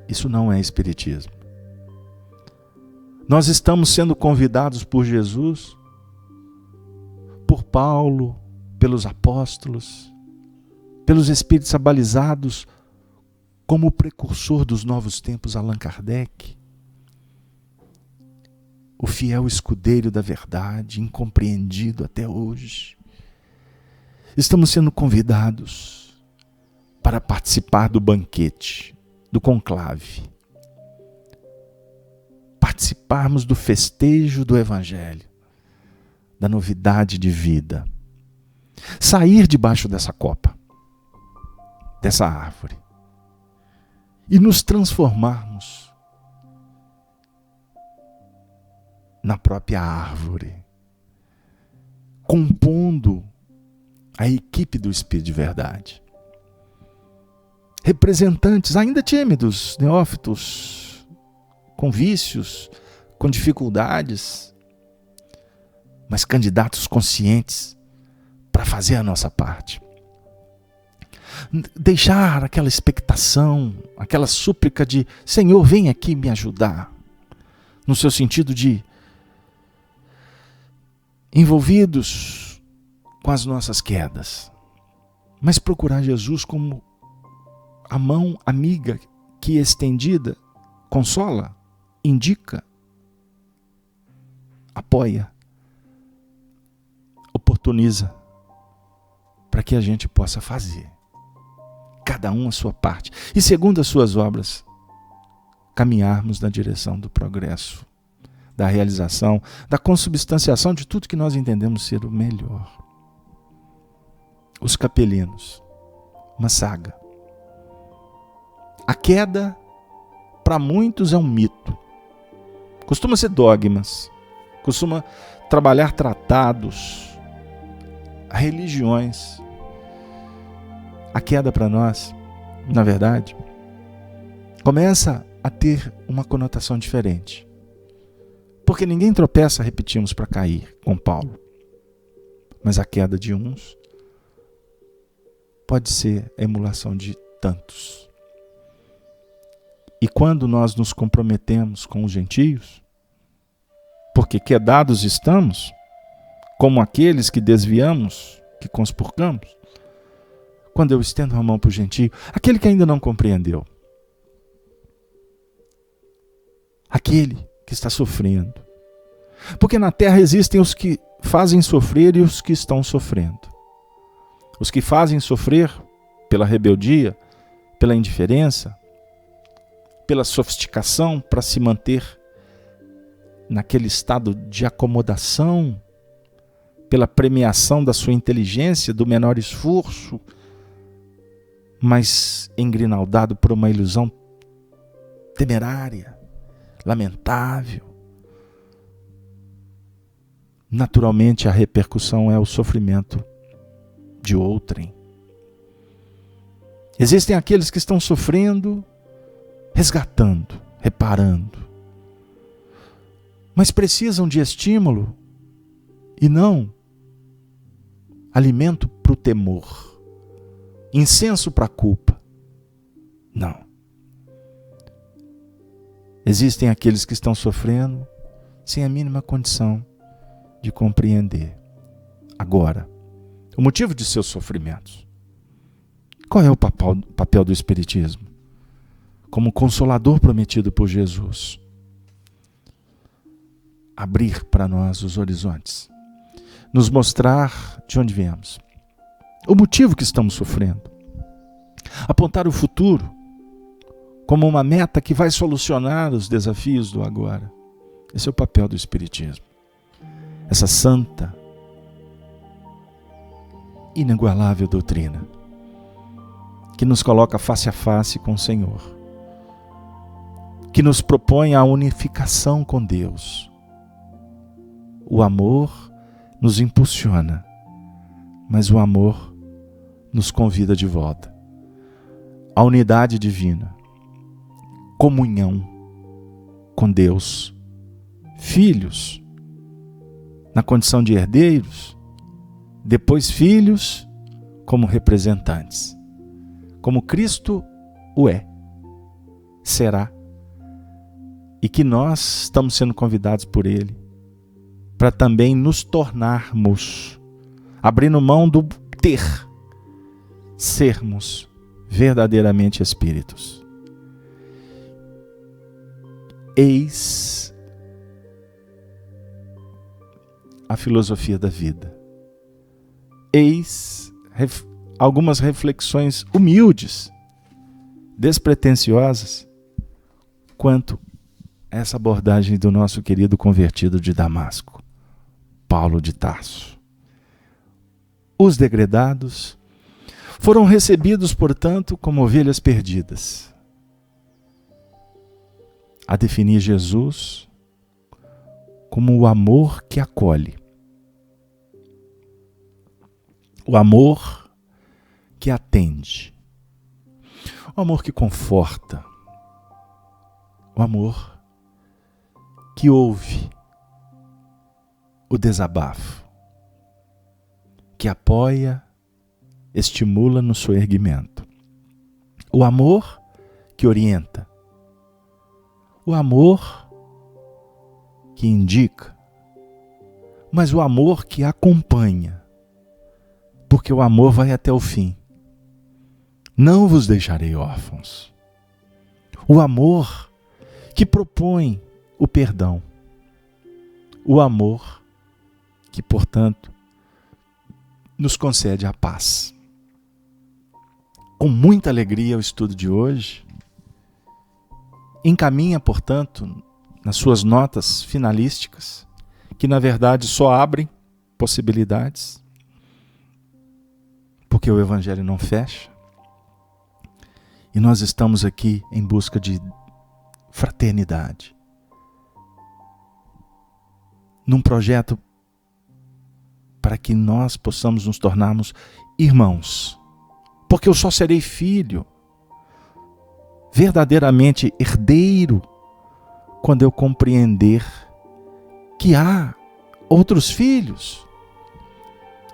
Isso não é espiritismo. Nós estamos sendo convidados por Jesus, por Paulo, pelos apóstolos, pelos espíritos abalizados, como o precursor dos novos tempos, Allan Kardec, o fiel escudeiro da verdade, incompreendido até hoje. Estamos sendo convidados para participar do banquete, do conclave. Participarmos do festejo do Evangelho, da novidade de vida. Sair debaixo dessa copa, dessa árvore, e nos transformarmos na própria árvore, compondo a equipe do Espírito de Verdade. Representantes ainda tímidos, neófitos, com vícios, com dificuldades, mas candidatos conscientes para fazer a nossa parte. Deixar aquela expectação, aquela súplica de Senhor, vem aqui me ajudar, no seu sentido de envolvidos com as nossas quedas, mas procurar Jesus como a mão amiga que estendida consola, indica, apoia, oportuniza, para que a gente possa fazer, cada um a sua parte, e segundo as suas obras, caminharmos na direção do progresso, da realização, da consubstanciação de tudo que nós entendemos ser o melhor. Os capelinos, uma saga. A queda, para muitos, é um mito. Costuma ser dogmas, costuma trabalhar tratados, religiões. A queda para nós, na verdade, começa a ter uma conotação diferente. Porque ninguém tropeça, repetimos, para cair, com Paulo. Mas a queda de uns pode ser a emulação de tantos. E quando nós nos comprometemos com os gentios, porque quedados estamos, como aqueles que desviamos, que conspurcamos, quando eu estendo a mão para o gentio, aquele que ainda não compreendeu, aquele que está sofrendo. Porque na terra existem os que fazem sofrer e os que estão sofrendo. Os que fazem sofrer pela rebeldia, pela indiferença, pela sofisticação para se manter naquele estado de acomodação, pela premiação da sua inteligência, do menor esforço, mas engrinaldado por uma ilusão temerária, lamentável. Naturalmente, a repercussão é o sofrimento de outrem. Existem aqueles que estão sofrendo, resgatando, reparando, mas precisam de estímulo e não alimento para o temor, incenso para a culpa. Não. Existem aqueles que estão sofrendo sem a mínima condição de compreender agora o motivo de seus sofrimentos. Qual é o papel do Espiritismo? Como consolador prometido por Jesus. Abrir para nós os horizontes. Nos mostrar de onde viemos. O motivo que estamos sofrendo. Apontar o futuro como uma meta que vai solucionar os desafios do agora. Esse é o papel do Espiritismo. Essa santa, inigualável doutrina que nos coloca face a face com o Senhor, que nos propõe a unificação com Deus. O amor nos impulsiona, mas o amor nos convida de volta. A unidade divina, comunhão com Deus, filhos, na condição de herdeiros, depois filhos como representantes, como Cristo o é, será, e que nós estamos sendo convidados por Ele para também nos tornarmos, abrindo mão do ter, sermos verdadeiramente espíritos. Eis a filosofia da vida. Eis algumas reflexões humildes, despretensiosas, quanto a essa abordagem do nosso querido convertido de Damasco, Paulo de Tarso. Os degredados foram recebidos, portanto, como ovelhas perdidas. A definir Jesus como o amor que acolhe, o amor que atende, o amor que conforta, o amor que ouve o desabafo, que apoia, estimula no seu erguimento, o amor que orienta, o amor que indica, mas o amor que acompanha, porque o amor vai até o fim. Não vos deixarei órfãos. O amor que propõe o perdão. O amor que, portanto, nos concede a paz. Com muita alegria o estudo de hoje encaminha, portanto, nas suas notas finalísticas, que na verdade só abrem possibilidades, porque o Evangelho não fecha. E nós estamos aqui em busca de fraternidade, num projeto para que nós possamos nos tornarmos irmãos, porque eu só serei filho, verdadeiramente herdeiro, quando eu compreender que há outros filhos,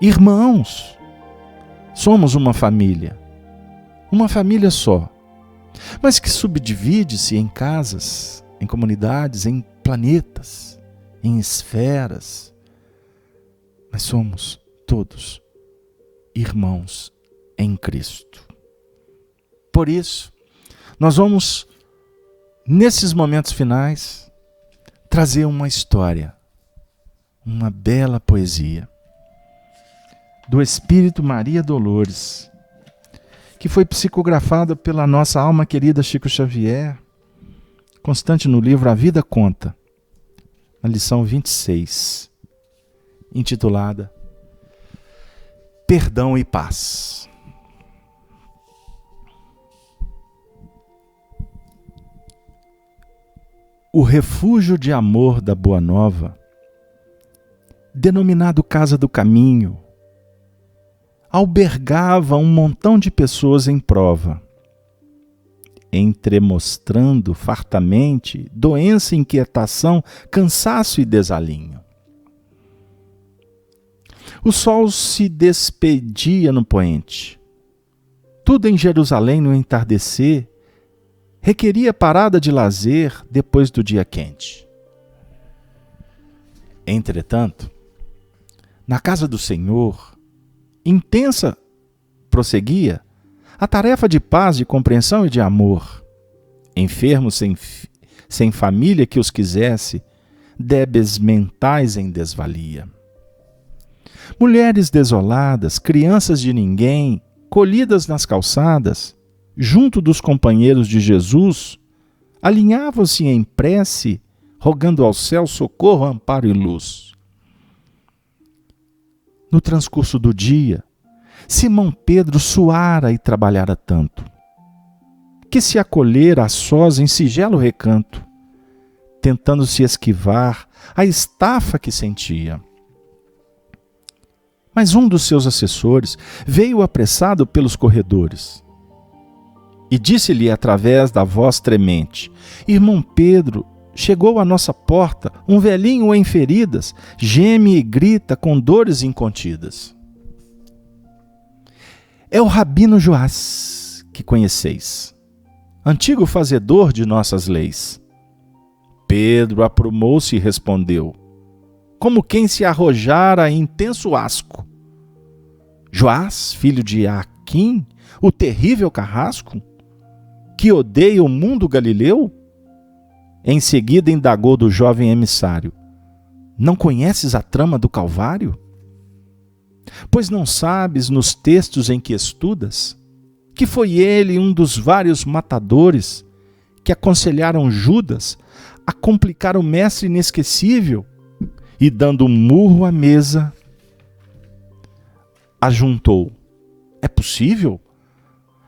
irmãos. Somos uma família só, mas que subdivide-se em casas, em comunidades, em planetas, em esferas. Mas somos todos irmãos em Cristo. Por isso, nós vamos, nesses momentos finais, trazer uma história, uma bela poesia do Espírito Maria Dolores, que foi psicografada pela nossa alma querida Chico Xavier, constante no livro A Vida Conta, na lição 26, intitulada Perdão e Paz. O refúgio de amor da Boa Nova, denominado Casa do Caminho, albergava um montão de pessoas em prova, entremostrando fartamente doença, inquietação, cansaço e desalinho. O sol se despedia no poente. Tudo em Jerusalém no entardecer requeria parada de lazer depois do dia quente. Entretanto, na casa do Senhor, intensa prosseguia a tarefa de paz, de compreensão e de amor. Enfermos sem família que os quisesse, débeis mentais em desvalia. Mulheres desoladas, crianças de ninguém, colhidas nas calçadas, junto dos companheiros de Jesus, alinhavam-se em prece, rogando ao céu socorro, amparo e luz. No transcurso do dia, Simão Pedro suara e trabalhara tanto, que se acolhera a sós em sigelo recanto, tentando se esquivar a estafa que sentia. Mas um dos seus assessores veio apressado pelos corredores e disse-lhe através da voz tremente: Irmão Pedro, chegou à nossa porta um velhinho em feridas, geme e grita com dores incontidas. É o Rabino Joás, que conheceis, antigo fazedor de nossas leis. Pedro aprumou-se e respondeu, como quem se arrojara em intenso asco: Joás, filho de Aquim, o terrível carrasco, que odeia o mundo galileu? Em seguida indagou do jovem emissário: Não conheces a trama do Calvário? Pois não sabes, nos textos em que estudas, que foi ele um dos vários matadores que aconselharam Judas a complicar o mestre inesquecível e, dando um murro à mesa, ajuntou: é possível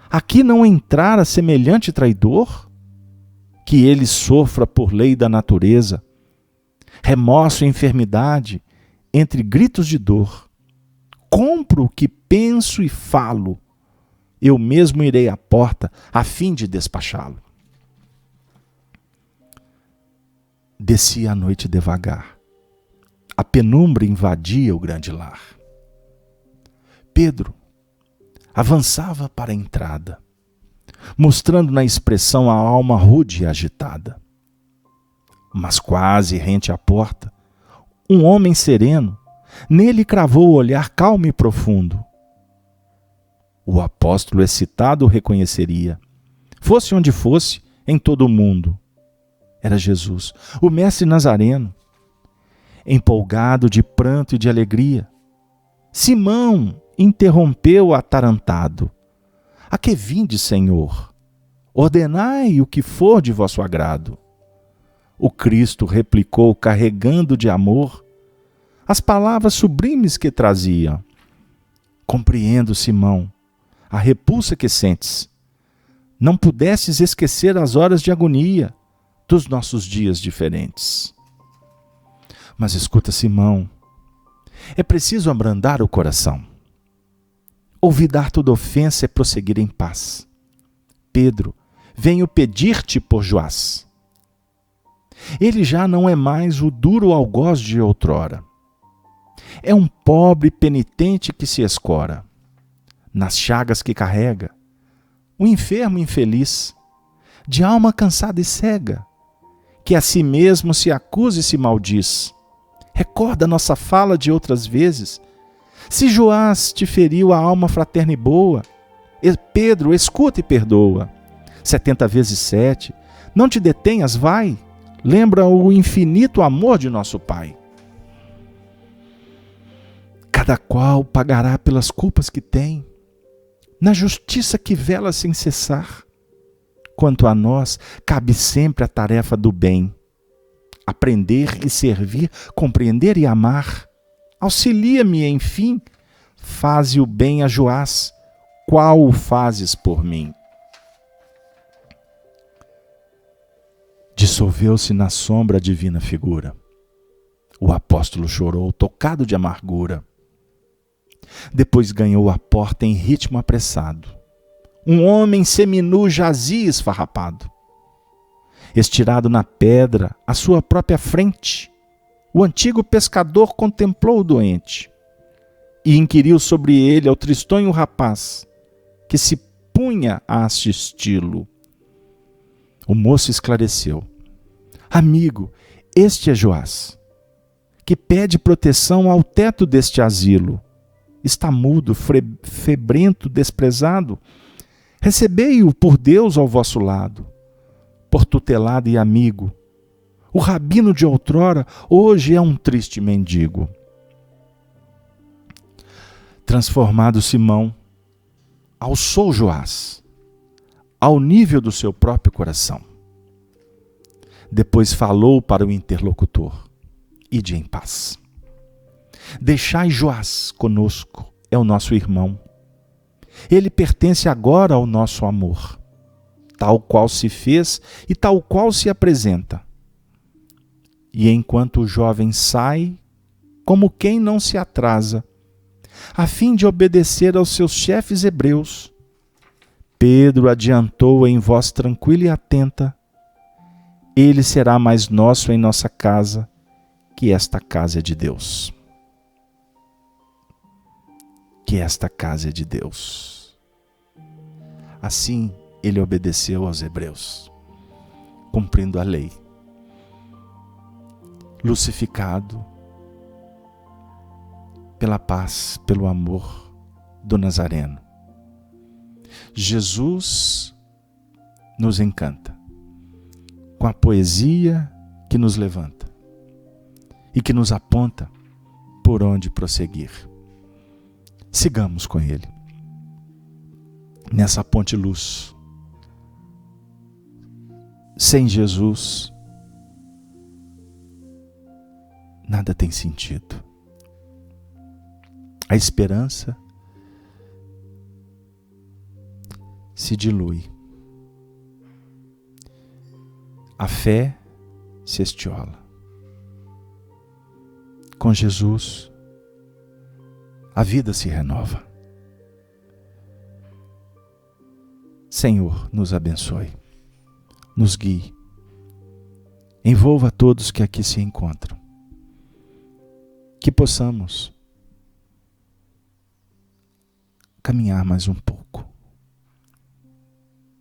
aqui não entrara semelhante traidor? Que ele sofra por lei da natureza, remorso e enfermidade, entre gritos de dor. Compro o que penso e falo, eu mesmo irei à porta a fim de despachá-lo. Descia a noite devagar. A penumbra invadia o grande lar. Pedro avançava para a entrada, mostrando na expressão a alma rude e agitada. Mas quase rente à porta, um homem sereno nele cravou o olhar calmo e profundo. O apóstolo excitado o reconheceria, fosse onde fosse, em todo o mundo. Era Jesus, o mestre Nazareno, empolgado de pranto e de alegria. Simão interrompeu atarantado: a que vinde, Senhor? Ordenai o que for de vosso agrado. O Cristo replicou, carregando de amor as palavras sublimes que trazia: compreendo, Simão, a repulsa que sentes. Não pudesses esquecer as horas de agonia dos nossos dias diferentes. Mas escuta, Simão, é preciso abrandar o coração. Olvidar toda ofensa é prosseguir em paz. Pedro, venho pedir-te por Joás. Ele já não é mais o duro algoz de outrora. É um pobre penitente que se escora nas chagas que carrega, um enfermo infeliz, de alma cansada e cega, que a si mesmo se acusa e se maldiz. Recorda nossa fala de outras vezes. Se Joás te feriu a alma fraterna e boa, Pedro, escuta e perdoa. 70 vezes 7, não te detenhas, vai. Lembra o infinito amor de nosso Pai. Cada qual pagará pelas culpas que tem, na justiça que vela sem cessar. Quanto a nós, cabe sempre a tarefa do bem. Aprender e servir, compreender e amar. Auxilia-me, enfim, faze o bem a Joás, qual o fazes por mim. Dissolveu-se na sombra a divina figura. O apóstolo chorou, tocado de amargura. Depois ganhou a porta em ritmo apressado. Um homem seminu jazia esfarrapado. Estirado na pedra, à sua própria frente, o antigo pescador contemplou o doente e inquiriu sobre ele ao tristonho rapaz, que se punha a assisti-lo. O moço esclareceu: amigo, este é Joás, que pede proteção ao teto deste asilo. Está mudo, febrento, desprezado. Recebei-o por Deus ao vosso lado, por tutelado e amigo. O rabino de outrora hoje é um triste mendigo. Transformado Simão, alçou Joás ao nível do seu próprio coração. Depois falou para o interlocutor: ide em paz. Deixai Joás conosco, é o nosso irmão. Ele pertence agora ao nosso amor, tal qual se fez e tal qual se apresenta. E enquanto o jovem sai, como quem não se atrasa, a fim de obedecer aos seus chefes hebreus, Pedro adiantou em voz tranquila e atenta: ele será mais nosso em nossa casa, que esta casa é de Deus. Que esta casa é de Deus. Assim ele obedeceu aos hebreus, cumprindo a lei. Lucificado pela paz, pelo amor do Nazareno. Jesus nos encanta com a poesia que nos levanta e que nos aponta por onde prosseguir. Sigamos com Ele, nessa ponte-luz. Sem Jesus, nada tem sentido. A esperança se dilui. A fé se estiola. Com Jesus, a vida se renova. Senhor, nos abençoe, nos guie, envolva todos que aqui se encontram, que possamos caminhar mais um pouco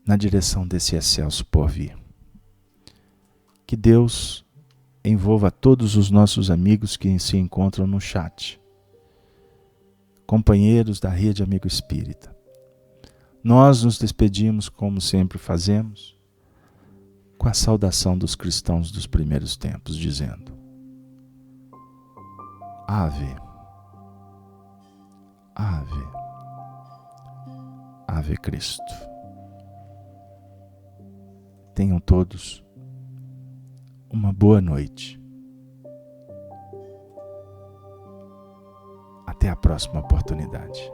na direção desse excelso porvir. Que Deus envolva todos os nossos amigos que se encontram no chat, companheiros da Rede Amigo Espírita. Nós nos despedimos, como sempre fazemos, com a saudação dos cristãos dos primeiros tempos, dizendo: Ave, Ave, Ave Cristo. Tenham todos uma boa noite. Até a próxima oportunidade.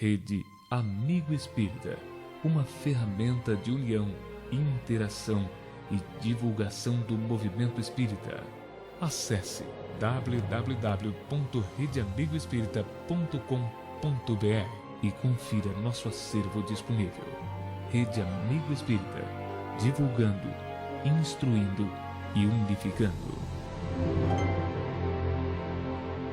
Rede Amigo Espírita, uma ferramenta de união, interação e divulgação do movimento espírita. Acesse www.redeamigoespírita.com.br e confira nosso acervo disponível. Rede Amigo Espírita, divulgando, instruindo e unificando.